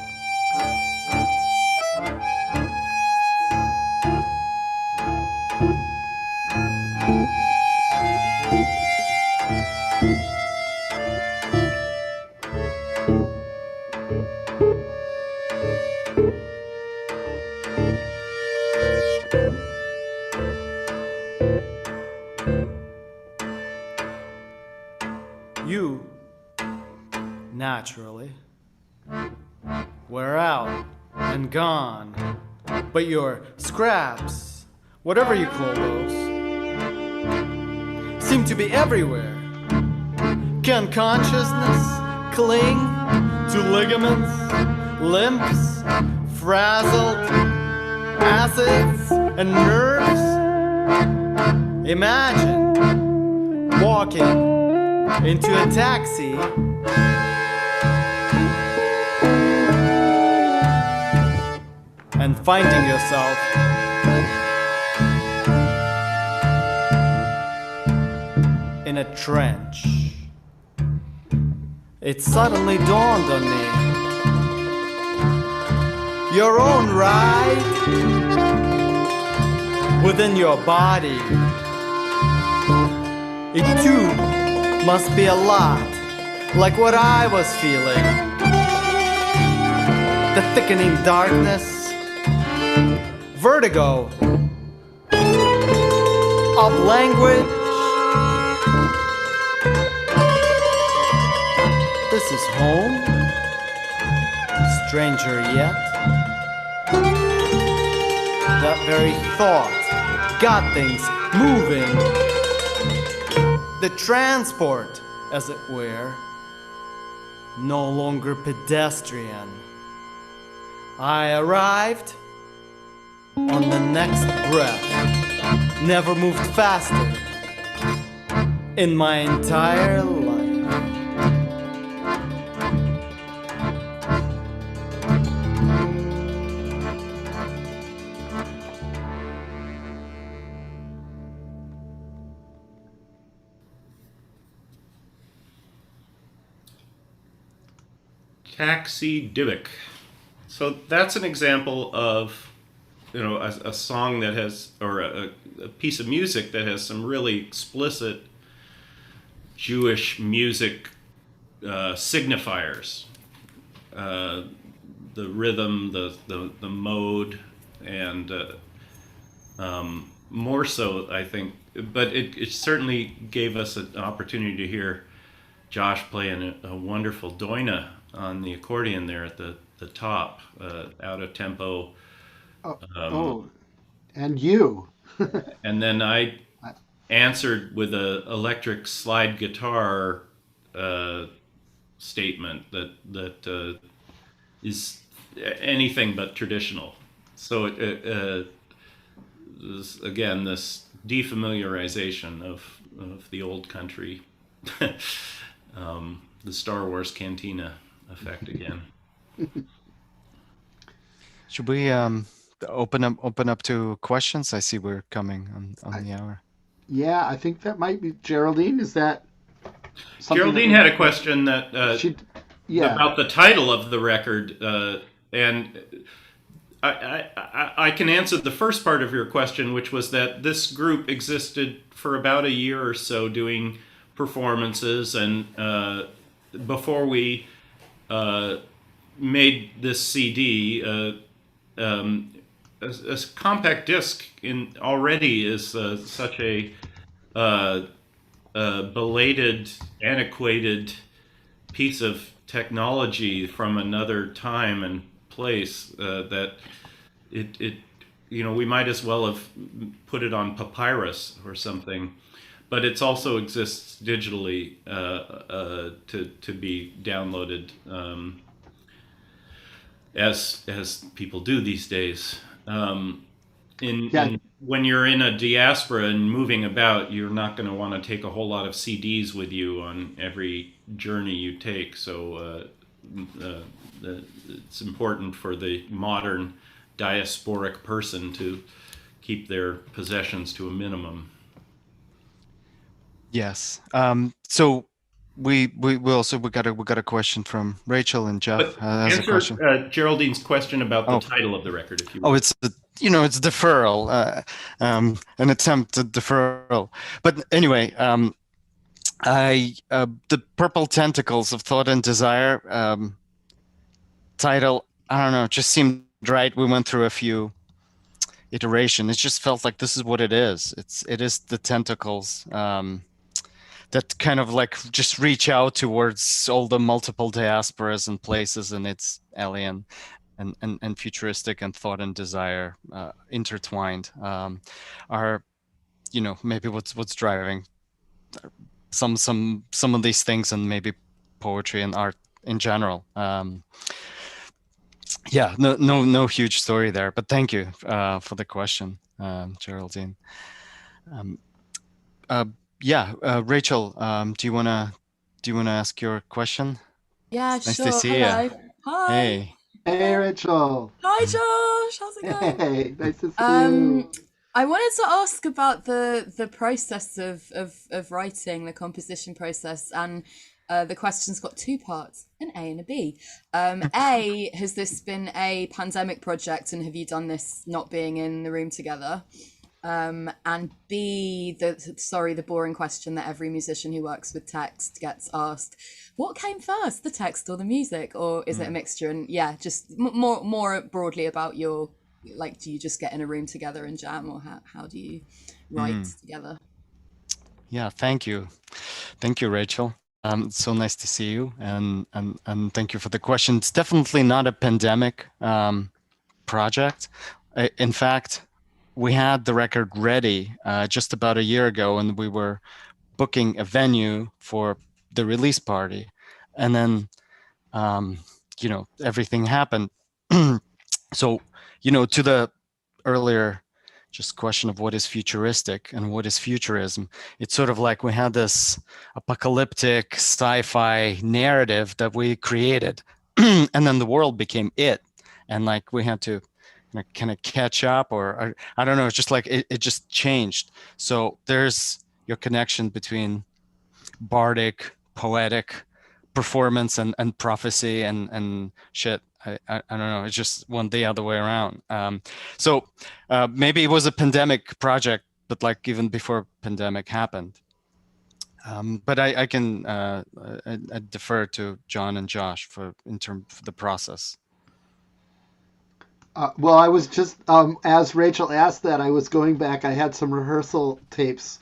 You, naturally, were out and gone, but your scraps, whatever you call those, seem to be everywhere. Can consciousness cling to ligaments, limps, frazzled acids and nerves. Imagine walking into a taxi and finding yourself in a trench. It suddenly dawned on me. Your own ride within your body. It too must be a lot like what I was feeling. The thickening darkness, vertigo of language. This is home, stranger yet. That very thought got things moving. The transport, as it were, no longer pedestrian. I arrived on the next breath, never moved faster in my entire life. Taxi Divic. So that's an example of, a song that has, or a piece of music that has some really explicit Jewish music signifiers. The rhythm, the mode, and more so, I think. But it certainly gave us an opportunity to hear Josh playing a wonderful doina on the accordion there at the top, out of tempo. And you. And then I answered with a electric slide guitar statement that is anything but traditional. So it is, again, this defamiliarization of the old country, the Star Wars cantina effect again. Should we open up to questions? I see we're coming on the hour. Yeah, I think that might be Geraldine. Is that something? Geraldine had a question that about the title of the record, and I can answer the first part of your question, which was that this group existed for about a year or so doing performances, and before we made this CD, a compact disc already is such a belated, antiquated piece of technology from another time and place that it we might as well have put it on papyrus or something. But it also exists digitally to be downloaded as people do these days. When you're in a diaspora and moving about, you're not going to want to take a whole lot of CDs with you on every journey you take. So it's important for the modern diasporic person to keep their possessions to a minimum. Yes. So we got a question from Rachel and Jeff. Has a question. Geraldine's question about the title of the record, if you will. It's it's deferral, an attempt at deferral. But anyway, the Purple Tentacles of Thought and Desire title, I don't know, it just seemed right. We went through a few iterations. It just felt like this is what it is. It is the tentacles that kind of like just reach out towards all the multiple diasporas and places, and it's alien and futuristic and thought and desire intertwined are maybe what's driving some of these things, and maybe poetry and art in general. Yeah, no huge story there, but thank you for the question, Geraldine. Um, yeah, Rachel, do you wanna ask your question? Yeah, It's nice to sure. see you. Hello. Hi. Hey. Hey, Rachel. Hi, Josh. How's it going? Hey, nice to see you. I wanted to ask about the process of writing, the composition process, and the question's got two parts, an A and a B. A, has this been a pandemic project, and have you done this not being in the room together? And B, the boring question that every musician who works with text gets asked: what came first, the text or the music, or is it a mixture? And yeah, just more broadly about your, like, do you just get in a room together and jam, or how do you write together? Yeah, thank you, Rachel. It's so nice to see you, and thank you for the question. It's definitely not a pandemic project. In fact, we had the record ready just about a year ago, and we were booking a venue for the release party, and then everything happened. So to the earlier just question of what is futuristic and what is futurism, it's sort of like we had this apocalyptic sci-fi narrative that we created, and then the world became it, and like we had to kind of catch up, or I don't know, it's just like it just changed. So there's your connection between bardic, poetic performance and prophecy and shit. I don't know, it just went the other way around. So maybe it was a pandemic project, but like even before pandemic happened. But I can I defer to John and Josh in terms of the process. Well, I was just, as Rachel asked that, I was going back. I had some rehearsal tapes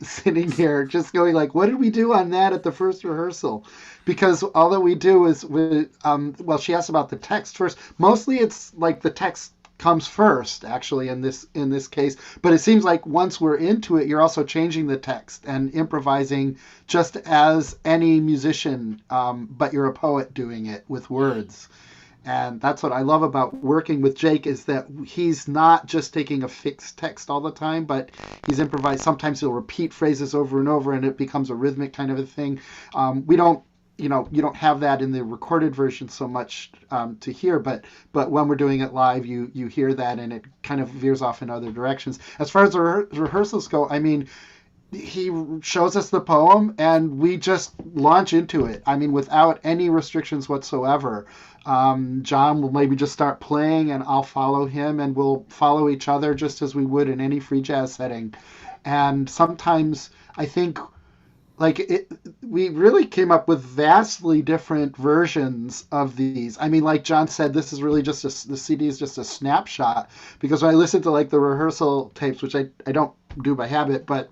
sitting here, just going like, what did we do on that at the first rehearsal? Because all that we do is, well, she asked about the text first. Mostly it's like the text comes first, actually, in this case. But it seems like once we're into it, you're also changing the text and improvising just as any musician, but you're a poet doing it with words. And that's what I love about working with Jake, is that he's not just taking a fixed text all the time, but he's improvised. Sometimes he'll repeat phrases over and over, and it becomes a rhythmic kind of a thing. We don't, you don't have that in the recorded version so much to hear, but when we're doing it live, you hear that, and it kind of veers off in other directions. As far as the rehearsals go, I mean, he shows us the poem and we just launch into it. I mean, without any restrictions whatsoever. John will maybe just start playing and I'll follow him, and we'll follow each other just as we would in any free jazz setting. And sometimes I think we really came up with vastly different versions of these. I mean, like John said, this is really just the CD is just a snapshot, because when I listen to like the rehearsal tapes, which I don't do by habit, but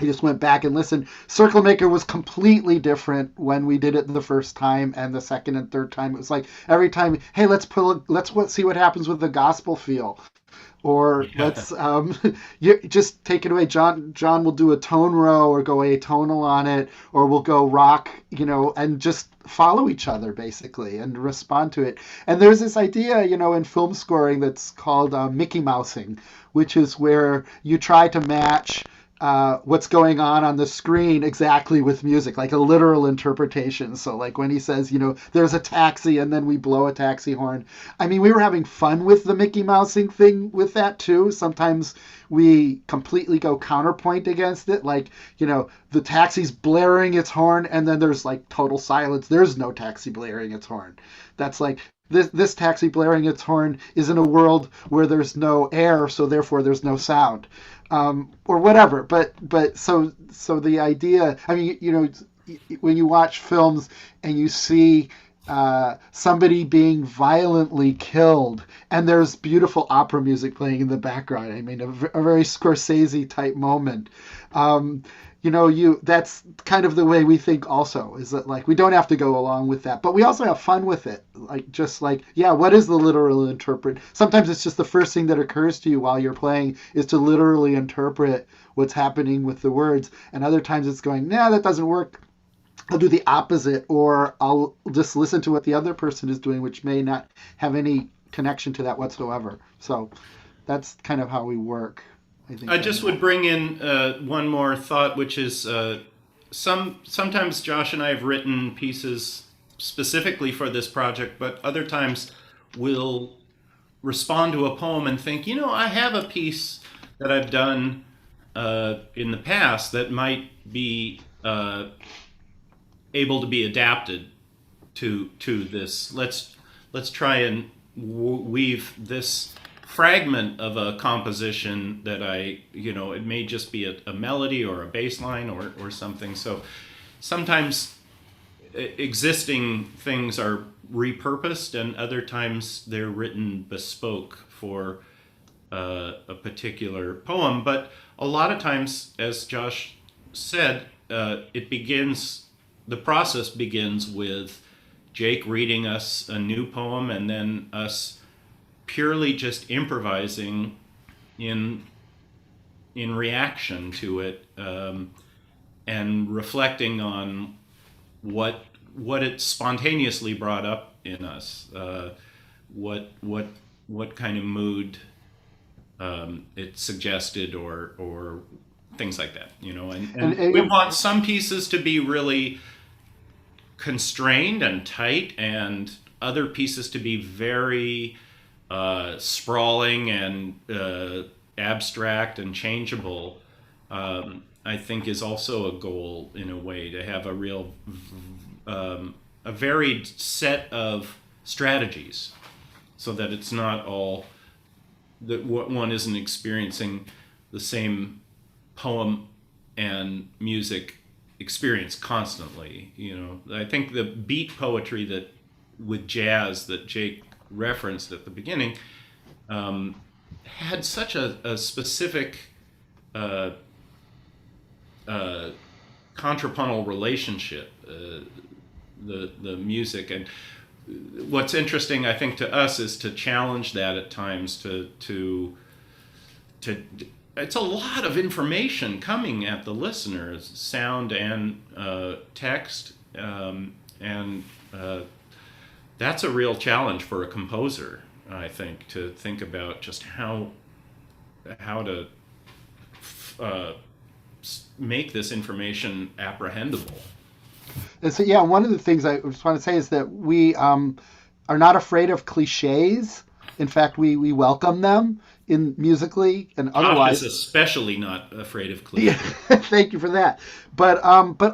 I just went back and listened. Circlemaker was completely different when we did it the first time, and the second and third time. It was like every time, hey, let's see what happens with the gospel feel, or let's you just take it away. John will do a tone row or go atonal on it, or we'll go rock, and just follow each other basically and respond to it. And there's this idea, in film scoring that's called Mickey Mousing, which is where you try to match what's going on the screen exactly with music, like a literal interpretation. So like when he says, there's a taxi, and then we blow a taxi horn. I mean, we were having fun with the Mickey Mousing thing with that too. Sometimes we completely go counterpoint against it. Like, the taxi's blaring its horn, and then there's like total silence. There's no taxi blaring its horn. That's like, this taxi blaring its horn is in a world where there's no air, so therefore there's no sound. Or whatever, but so the idea, I mean, when you watch films and you see somebody being violently killed, and there's beautiful opera music playing in the background, I mean, a very Scorsese type moment. That's kind of the way we think also, is that like we don't have to go along with that, but we also have fun with it. What is the literal interpret? Sometimes it's just the first thing that occurs to you while you're playing is to literally interpret what's happening with the words, and other times it's going, nah, that doesn't work. I'll do the opposite, or I'll just listen to what the other person is doing, which may not have any connection to that whatsoever. So that's kind of how we work. I think I just would bring in one more thought, which is sometimes Josh and I have written pieces specifically for this project, but other times we'll respond to a poem and think, I have a piece that I've done in the past that might be able to be adapted to this. Let's try and weave this fragment of a composition that it may just be a melody or a bass line or something. So sometimes existing things are repurposed, and other times they're written bespoke for a particular poem. But a lot of times, as Josh said, the process begins with Jake reading us a new poem and then us purely just improvising in reaction to it, and reflecting on what it spontaneously brought up in us, what kind of mood it suggested, or things like that, and we want some pieces to be really constrained and tight, and other pieces to be very sprawling and abstract and changeable. I think is also a goal, in a way, to have a varied set of strategies, so that it's not all that one isn't experiencing the same poem and music experience constantly. I think the beat poetry that with jazz that Jake referenced at the beginning had such a specific contrapuntal relationship, the music. And what's interesting, I think, to us is to challenge that at times, to it's a lot of information coming at the listener, sound and text, and that's a real challenge for a composer, I think, to think about just how to make this information apprehendable. And so, yeah, one of the things I just want to say is that we are not afraid of cliches. In fact, we welcome them musically and otherwise. Josh is especially not afraid of cliches. Yeah, thank you for that. But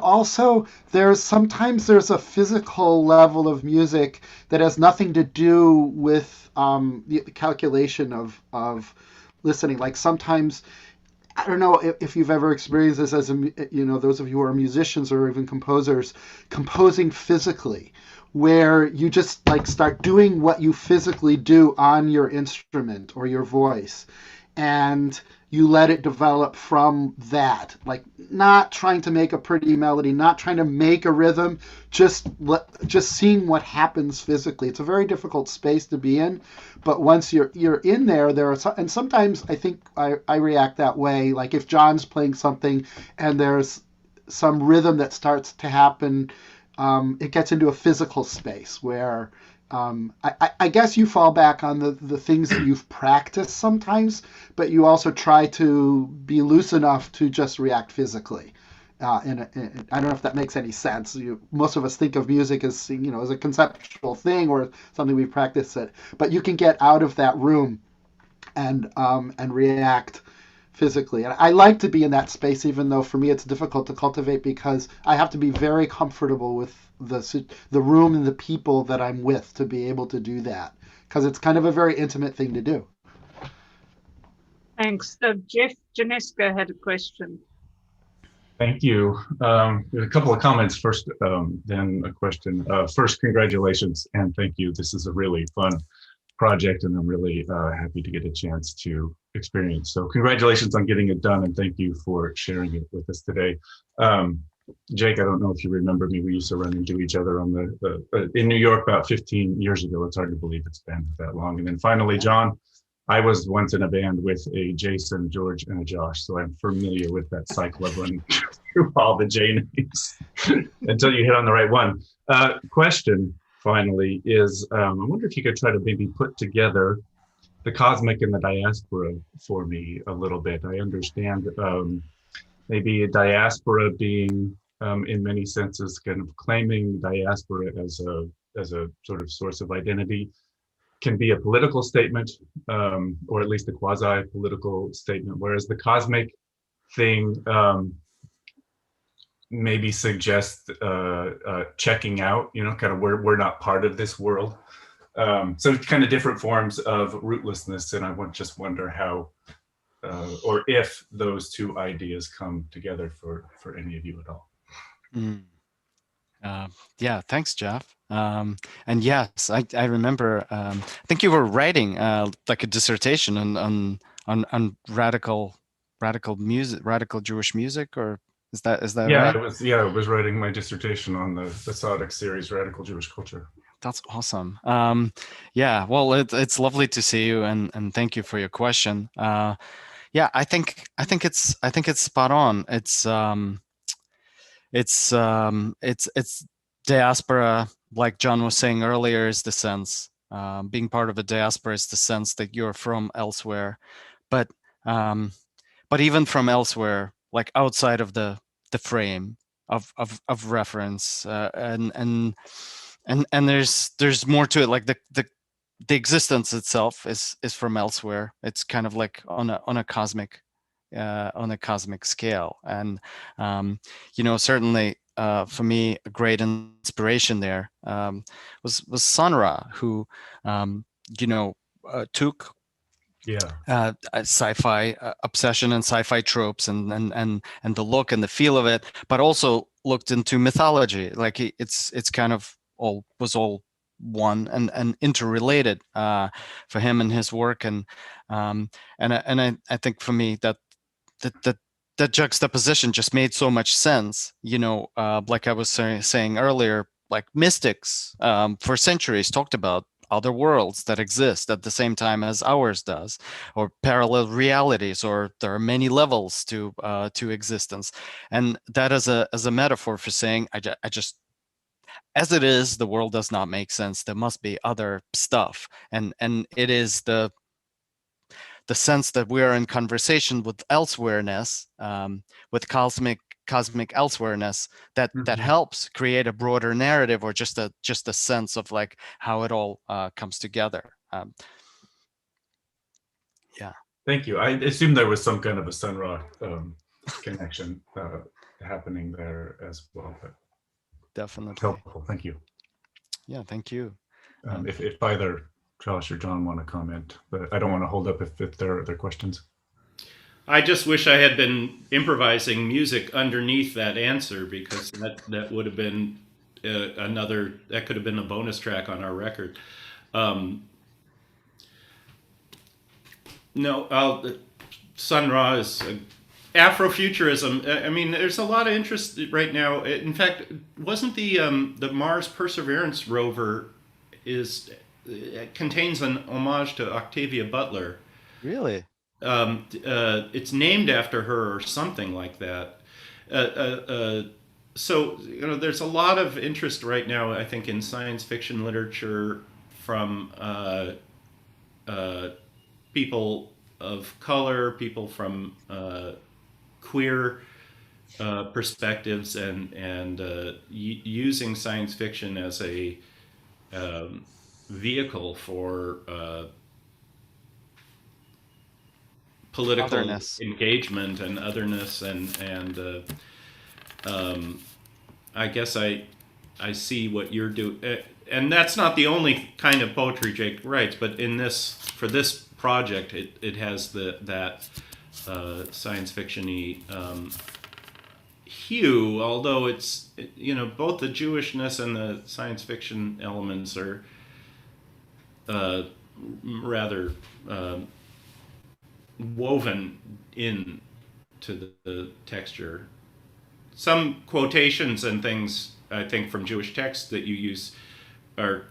also sometimes there's a physical level of music that has nothing to do with the calculation of listening. Like sometimes, I don't know if you've ever experienced this as those of you who are musicians or even composers, composing physically, where you just start doing what you physically do on your instrument or your voice, and you let it develop from that, not trying to make a pretty melody, not trying to make a rhythm, just seeing what happens physically. It's a very difficult space to be in, but once you're in there and sometimes I think I react that way. Like if John's playing something and there's some rhythm that starts to happen, it gets into a physical space where I guess you fall back on the things that you've practiced sometimes, but you also try to be loose enough to just react physically. I don't know if that makes any sense. Most of us think of music as as a conceptual thing or something we practice it, but you can get out of that room and react physically. And I like to be in that space, even though for me it's difficult to cultivate because I have to be very comfortable with the room and the people that I'm with to be able to do that, because it's kind of a very intimate thing to do. Thanks. Jeff Janeska had a question. Thank you. A couple of comments first, then a question. First, congratulations and thank you. This is a really fun project and I'm really happy to get a chance to experience. So congratulations on getting it done and thank you for sharing it with us today. Jake, I don't know if you remember me. We used to run into each other on in New York about 15 years ago. It's hard to believe it's been that long. And then finally, John, I was once in a band with a Jason, George, and a Josh, so I'm familiar with that cycle of running through all the J names until you hit on the right one. Question, finally, is I wonder if you could try to maybe put together the cosmic and the diaspora for me a little bit. I understand maybe a diaspora being, in many senses, kind of claiming diaspora as a sort of source of identity can be a political statement, or at least a quasi-political statement, whereas the cosmic thing maybe suggests checking out, kind of we're not part of this world. So it's kind of different forms of rootlessness, and I would just wonder how, or if those two ideas come together for any of you at all. Mm. Yeah, thanks, Jeff. And yes, I remember. I think you were writing like a dissertation on radical music, radical Jewish music, or is that yeah, right? I was writing my dissertation on the Sodic series, Radical Jewish Culture. That's awesome. Yeah, well, it's lovely to see you, and thank you for your question. Yeah, I think it's spot on. It's diaspora, like John was saying earlier, is the sense. Being part of a diaspora is the sense that you're from elsewhere, but even from elsewhere, like outside of the frame of reference, and there's more to it. Like the existence itself is from elsewhere. It's kind of like on a cosmic scale, and certainly for me a great inspiration there was Sun Ra, who took sci-fi obsession and sci-fi tropes and the look and the feel of it, but also looked into mythology. Like it's kind of all one and interrelated for him and his work, and I think for me that juxtaposition just made so much sense. Like I was saying earlier, like mystics for centuries talked about other worlds that exist at the same time as ours does, or parallel realities, or there are many levels to existence, and that as a metaphor for saying I just as it is, the world does not make sense. There must be other stuff, and it is the sense that we are in conversation with elsewhereness, with cosmic elsewhereness, that helps create a broader narrative, or just a sense of like how it all comes together. Yeah. Thank you. I assume there was some kind of a Sun Ra connection happening there as well. But definitely helpful. Thank you. Yeah, thank you. If either Josh or John want to comment, but I don't want to hold up if there are other questions. I just wish I had been improvising music underneath that answer, because that would have been that could have been a bonus track on our record. Sun Ra is Afrofuturism. I mean, there's a lot of interest right now. In fact, wasn't the Mars Perseverance rover contains an homage to Octavia Butler? Really? It's named after her or something like that. So there's a lot of interest right now, I think, in science fiction literature from people of color, people from queer perspectives, and using science fiction as a vehicle for political engagement and otherness, and I guess I see what you're doing, and that's not the only kind of poetry Jake writes, but for this project, it has that science fiction-y hue, although it's both the Jewishness and the science fiction elements are rather woven in to the texture. Some quotations and things, I think, from Jewish texts that you use are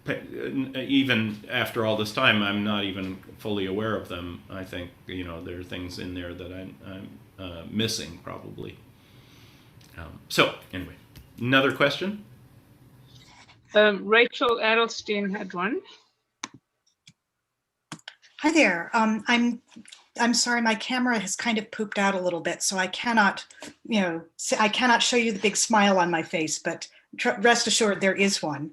even after all this time, I'm not even fully aware of them. I think, you know, there are things in there that I'm missing probably. So anyway, another question? Rachel Adelstein had one. Hi there. I'm sorry, my camera has kind of pooped out a little bit, so I cannot, you know, I cannot show you the big smile on my face, but rest assured there is one.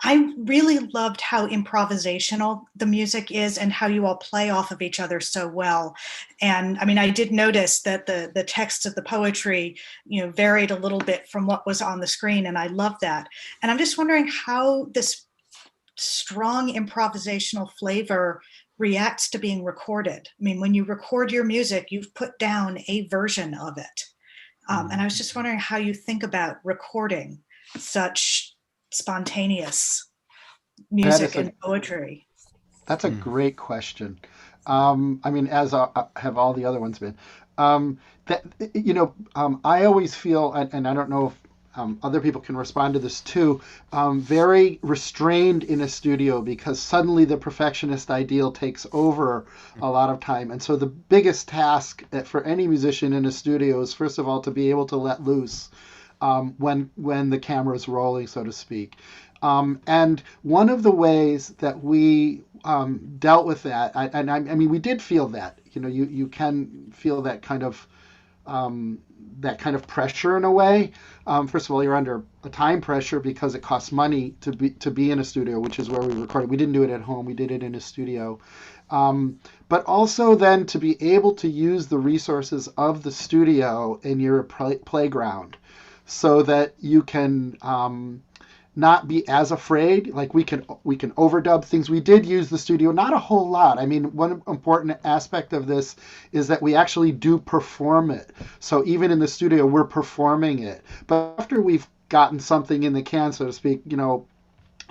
I really loved how improvisational the music is and how you all play off of each other so well. And I mean, I did notice that the text of the poetry, you know, varied a little bit from what was on the screen, and I love that. And I'm just wondering how this strong improvisational flavor reacts to being recorded. I mean, when you record your music, you've put down a version of it. And I was just wondering how you think about recording such spontaneous music and poetry. That's a great question. I mean, as have all the other ones been. That, you know, I always feel, and I don't know if other people can respond to this too, very restrained in a studio because suddenly the perfectionist ideal takes over a lot of time. And so the biggest task for any musician in a studio is, first of all, to be able to let loose when the camera is rolling, so to speak. And one of the ways that we dealt with that, I mean, we did feel that, you know, you can feel that kind of pressure in a way. First of all, you're under a time pressure because it costs money to be in a studio, which is where we recorded. We didn't do it at home. We did it in a studio. But also then to be able to use the resources of the studio in your playground so that you can not be as afraid. Like we can overdub things. We did use the studio, not a whole lot. I mean, one important aspect of this is that we actually do perform it. So even in the studio, we're performing it. But after we've gotten something in the can, so to speak, you know,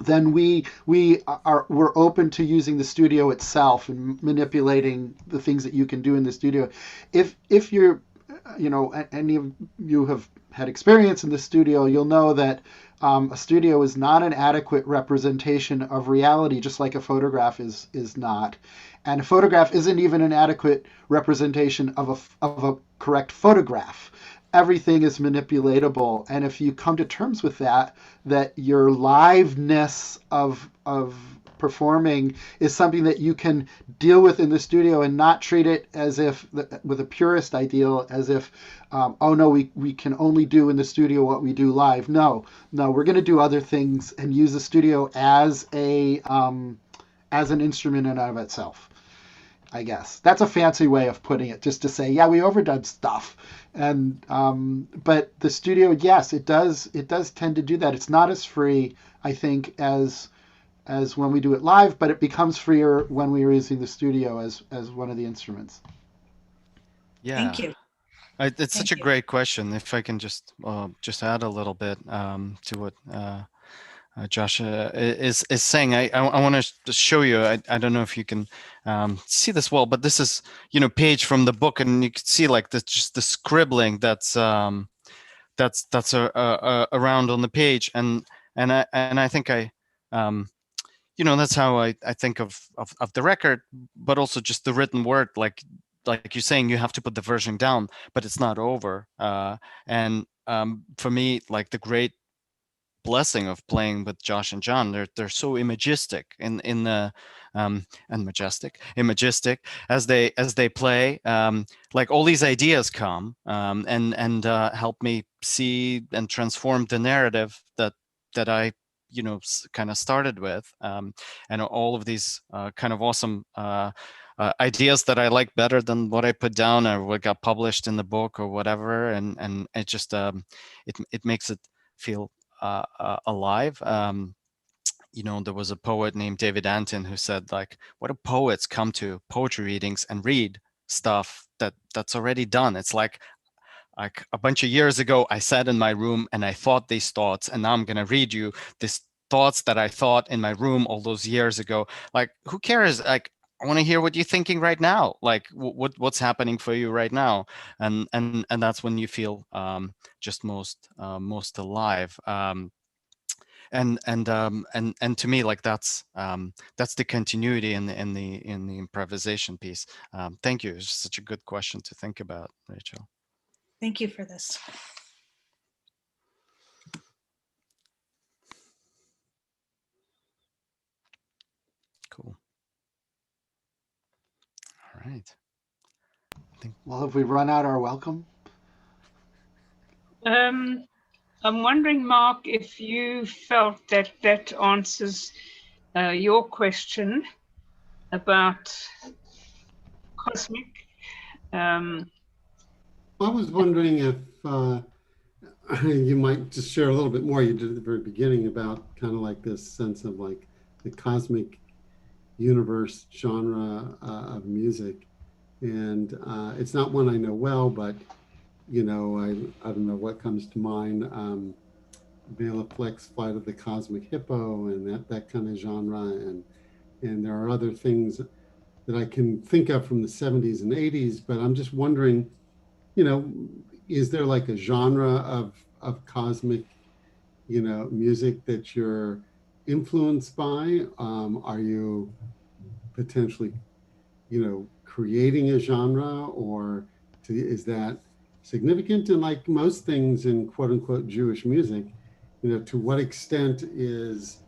then we're open to using the studio itself and manipulating the things that you can do in the studio. If you're, you know, any of you have had experience in the studio, you'll know that a studio is not an adequate representation of reality, just like a photograph is not. And a photograph isn't even an adequate representation of a correct photograph. Everything is manipulatable. And if you come to terms with that your liveness of performing is something that you can deal with in the studio and not treat it as if, with a purist ideal, as if, oh no, we can only do in the studio what we do live. No, we're going to do other things and use the studio as an instrument in and of itself. I guess that's a fancy way of putting it, just to say, yeah, we overdone stuff. And but the studio, yes, it does tend to do that. It's not as free, I think, as when we do it live, but it becomes freer when we are using the studio as one of the instruments. Yeah. Thank you. It's such a great question. If I can just add a little bit to what Josh is saying, I want to show you. I don't know if you can see this well, but this is, you know, page from the book, and you can see like just the scribbling that's around on the page, and I think you know, that's how I think of the record, but also just the written word, like you're saying, you have to put the version down, but it's not over. And for me, like the great blessing of playing with Josh and John, they're so imagistic in the and imagistic as they play. Like all these ideas come and help me see and transform the narrative that I, you know, kind of started with, and all of these kind of awesome ideas that I like better than what I put down or what got published in the book or whatever, and it just it makes it feel alive. You know, there was a poet named David Antin who said, like, what do poets come to poetry readings and read stuff that's already done? It's like a bunch of years ago, I sat in my room and I thought these thoughts, and now I'm going to read you these thoughts that I thought in my room all those years ago. Like, who cares? Like, I want to hear what you're thinking right now. Like, what's happening for you right now? And that's when you feel just most alive. and to me, like that's the continuity in the improvisation piece. Thank you. It's such a good question to think about, Rachel. Thank you for this. Cool. All right. Well, have we run out our welcome? I'm wondering, Mark, if you felt that that answers your question about cosmic. I was wondering if you might just share a little bit more. You did at the very beginning about kind of like this sense of like the cosmic universe genre of music. And it's not one I know well, but you know, I don't know what comes to mind. Bela Fleck's Flight of the Cosmic Hippo and that kind of genre. And there are other things that I can think of from the 70s and 80s, but I'm just wondering, you know, is there like a genre of cosmic, you know, music that you're influenced by? Are you potentially, you know, creating a genre, or is that significant? And like most things in quote unquote Jewish music, you know, to what extent is,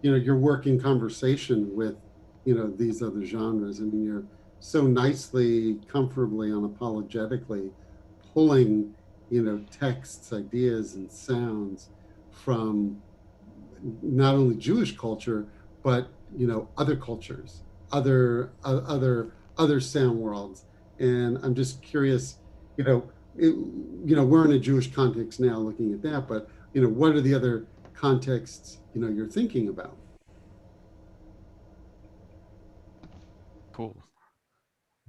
you know, your work in conversation with, you know, these other genres? I mean, you're so nicely, comfortably, unapologetically pulling, you know, texts, ideas, and sounds from not only Jewish culture, but, you know, other cultures, other sound worlds. And I'm just curious, you know, we're in a Jewish context now looking at that, but, you know, what are the other contexts, you know, you're thinking about? Cool.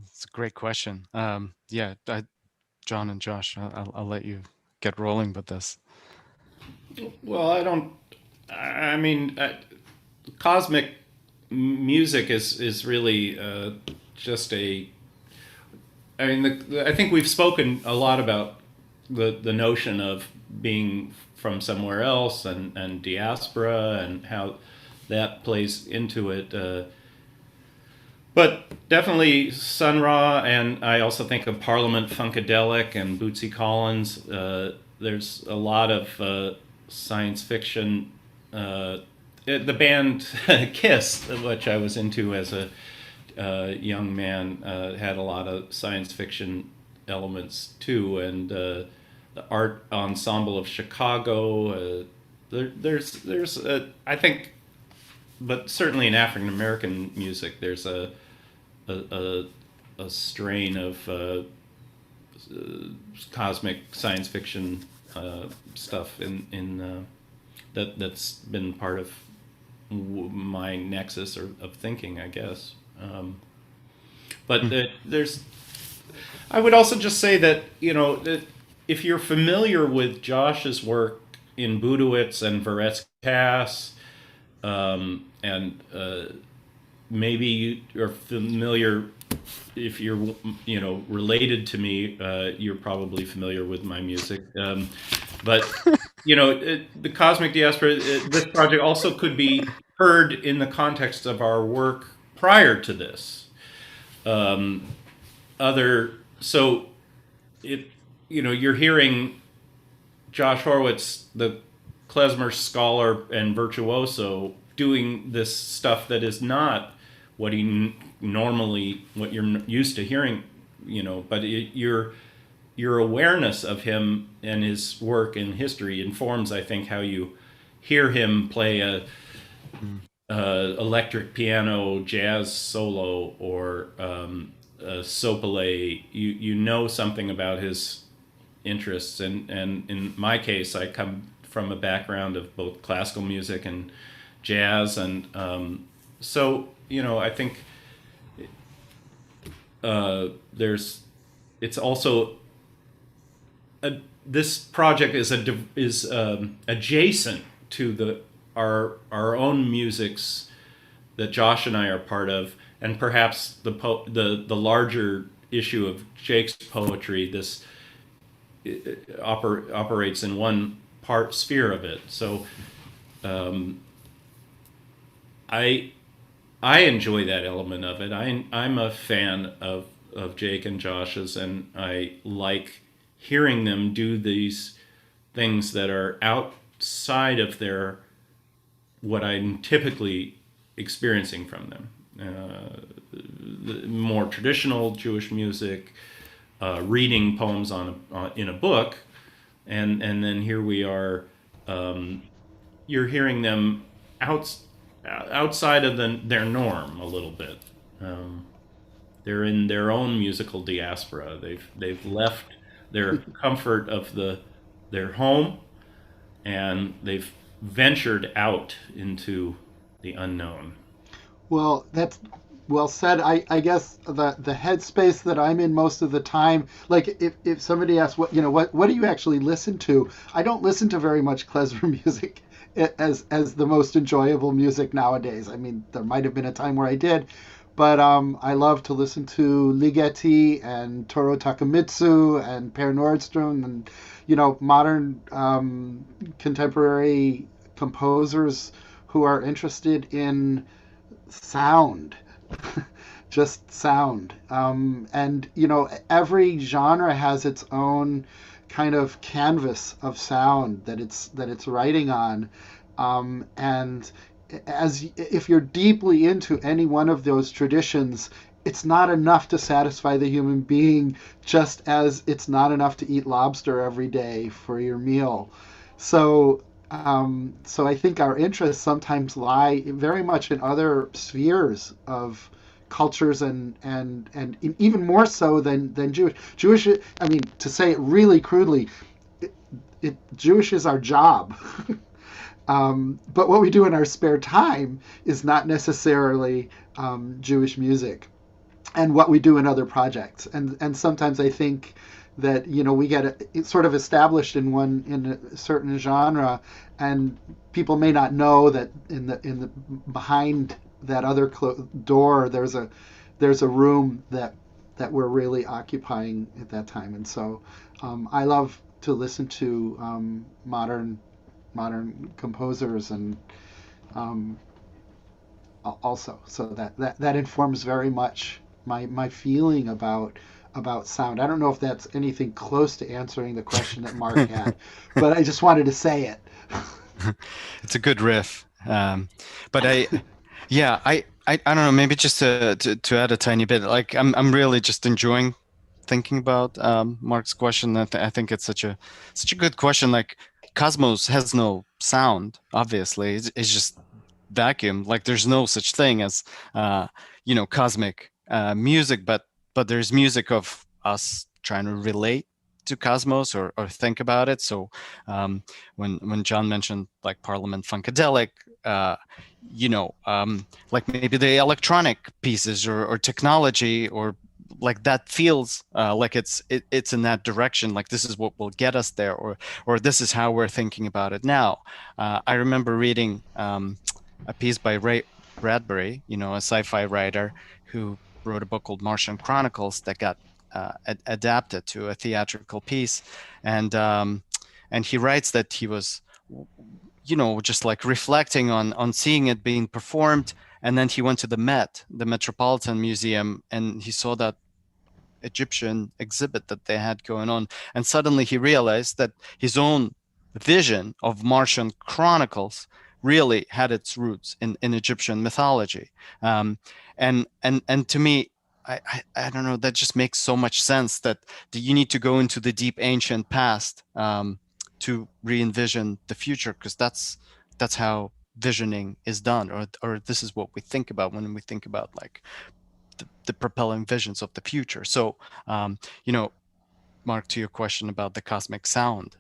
It's a great question. Yeah, John and Josh, I'll let you get rolling with this. Well, I mean, cosmic music is really just a. I mean, I think we've spoken a lot about the notion of being from somewhere else and diaspora and how that plays into it. But definitely Sun Ra, and I also think of Parliament Funkadelic and Bootsy Collins. There's a lot of science fiction. The band Kiss, which I was into as a young man, had a lot of science fiction elements too, and the art ensemble of Chicago. There's I think, but certainly in African American music, there's a strain of cosmic science fiction stuff in that's been part of my nexus of thinking, I guess. But I would also just say that, you know, that if you're familiar with Josh's work in Budowitz and Veretskas, and maybe you're familiar, if you're, you know, related to me, you're probably familiar with my music. But, you know, the Cosmic Diaspora, this project also could be heard in the context of our work prior to this. So it, you know, you're hearing Josh Horowitz, the klezmer scholar and virtuoso, doing this stuff that is not what he what you're used to hearing, you know, but your awareness of him and his work in history informs, I think, how you hear him play a electric piano jazz solo or a sopalé. You know something about his interests, and in my case, I come from a background of both classical music and jazz, and so, you know, I think it's also this project is adjacent to our own musics that Josh and I are part of, and perhaps the larger issue of Jake's poetry. This operates in one part sphere of it. So I enjoy that element of it. I'm a fan of Jake and Josh's, and I like hearing them do these things that are outside of their what I'm typically experiencing from them. The more traditional Jewish music, reading poems in a book, and then here we are. You're hearing them outside of their norm a little bit. They're in their own musical diaspora. They've left their comfort of their home, and they've ventured out into the unknown. Well, that's well said. I guess the headspace that I'm in most of the time, like if somebody asks what do you actually listen to, I don't listen to very much klezmer music as the most enjoyable music nowadays. I mean, there might have been a time where I did, but I love to listen to Ligeti and Toru Takemitsu and Per Nordstrom and modern contemporary composers who are interested in sound. Just sound. And every genre has its own kind of canvas of sound that it's writing on, and if you're deeply into any one of those traditions, it's not enough to satisfy the human being, just as it's not enough to eat lobster every day for your meal. So I think our interests sometimes lie very much in other spheres of cultures and even more so than Jewish. I mean, to say it really crudely, Jewish is our job. But what we do in our spare time is not necessarily Jewish music, and what we do in other projects. And sometimes I think that we get it sort of established in a certain genre, and people may not know that in the behind that other door there's a room that we're really occupying at that time. And so I love to listen to modern composers, and also so that informs very much my feeling about sound. I don't know if that's anything close to answering the question that Mark had, but I just wanted to say it. It's a good riff, but I don't know, maybe just to add a tiny bit, like I'm really just enjoying thinking about Mark's question. I think it's such a good question. Like, Cosmos has no sound, obviously. It's just vacuum. Like, there's no such thing as cosmic music, but there's music of us trying to relate to Cosmos or think about it. So when John mentioned like Parliament Funkadelic, like maybe the electronic pieces or technology, or like that feels like it's in that direction. Like, this is what will get us there, or this is how we're thinking about it now. I remember reading a piece by Ray Bradbury, a sci-fi writer who wrote a book called Martian Chronicles that got adapted to a theatrical piece, and he writes that he was just like reflecting on seeing it being performed, and then he went to the Met, the Metropolitan Museum, and he saw that Egyptian exhibit that they had going on, and suddenly he realized that his own vision of Martian Chronicles really had its roots in Egyptian mythology, and to me, I don't know, that just makes so much sense that you need to go into the deep ancient past to re-envision the future, because that's how visioning is done, or this is what we think about when we think about like the propelling visions of the future. So Mark, to your question about the cosmic sound,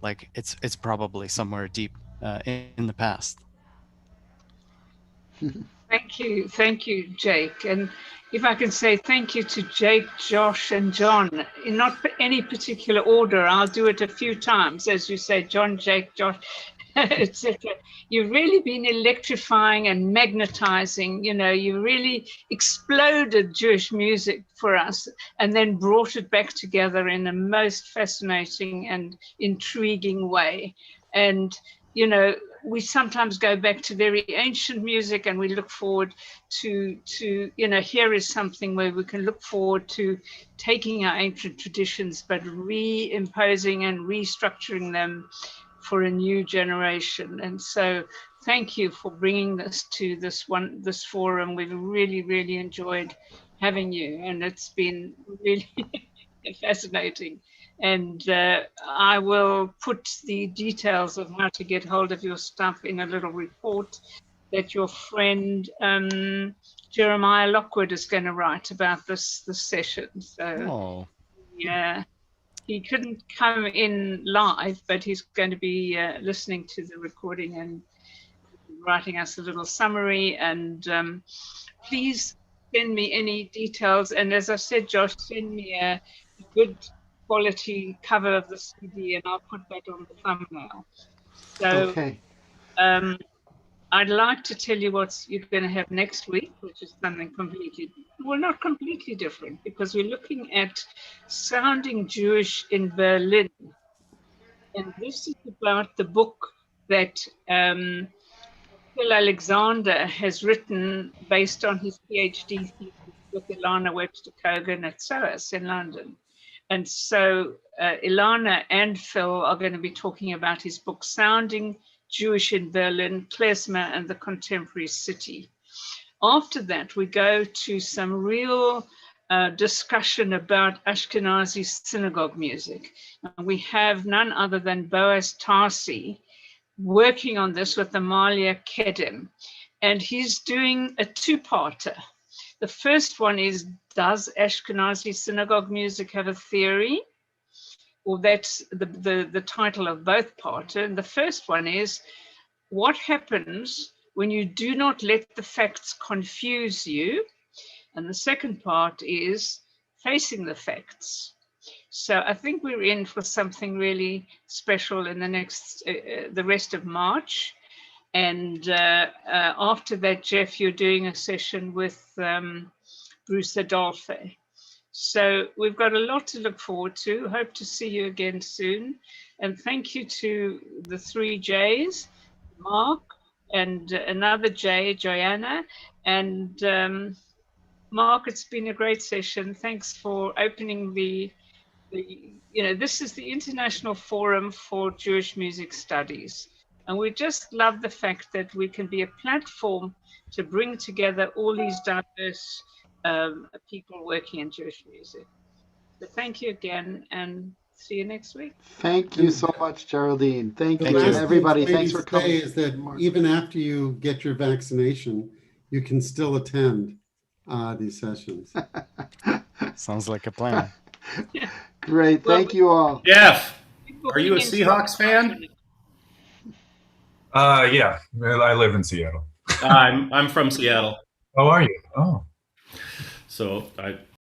like it's probably somewhere deep in the past. Thank you, Jake. And if I can say thank you to Jake, Josh, and John, in not any particular order, I'll do it a few times, as you say, John, Jake, Josh, etc. You've really been electrifying and magnetizing. You really exploded Jewish music for us, and then brought it back together in a most fascinating and intriguing way. And we sometimes go back to very ancient music, and we look forward to here is something where we can look forward to taking our ancient traditions, but reimposing and restructuring them for a new generation. And so thank you for bringing this to this forum. We've really, really enjoyed having you, and it's been really fascinating. And I will put the details of how to get hold of your stuff in a little report that your friend Jeremiah Lockwood is going to write about this session. So yeah, he couldn't come in live, but he's going to be listening to the recording and writing us a little summary. And please send me any details. And as I said, Josh, send me a good quality cover of the CD, and I'll put that on the thumbnail. So okay. I'd like to tell you what you're going to have next week, which is something not completely different, because we're looking at sounding Jewish in Berlin. And this is about the book that Phil Alexander has written based on his PhD thesis with Ilana Webster Kogan at SOAS in London. And so Ilana and Phil are going to be talking about his book, Sounding Jewish in Berlin, Klezmer and the Contemporary City. After that, we go to some real discussion about Ashkenazi synagogue music. And we have none other than Boaz Tarsi working on this with Amalia Kedem. And he's doing a two-parter. The first one is, does Ashkenazi synagogue music have a theory? Well, that's the title of both parts. And the first one is, what happens when you do not let the facts confuse you? And the second part is facing the facts. So I think we're in for something really special in the rest of March. And after that, Jeff, you're doing a session with Bruce Adolphe. So we've got a lot to look forward to. Hope to see you again soon. And thank you to the 3 J's, Mark and another J, Joanna. And Mark, it's been a great session. Thanks for opening this is the International Forum for Jewish Music Studies. And we just love the fact that we can be a platform to bring together all these diverse people working in Jewish music. So thank you again, and see you next week. Thank you so much, Geraldine. Thank you, last everybody. thing Thanks for to coming. say is that even after you get your vaccination, you can still attend these sessions. Sounds like a plan. Great. Thank you all. Jeff, are you a Seahawks fan? Yeah, I live in Seattle. I'm from Seattle. Oh, are you? Oh. So I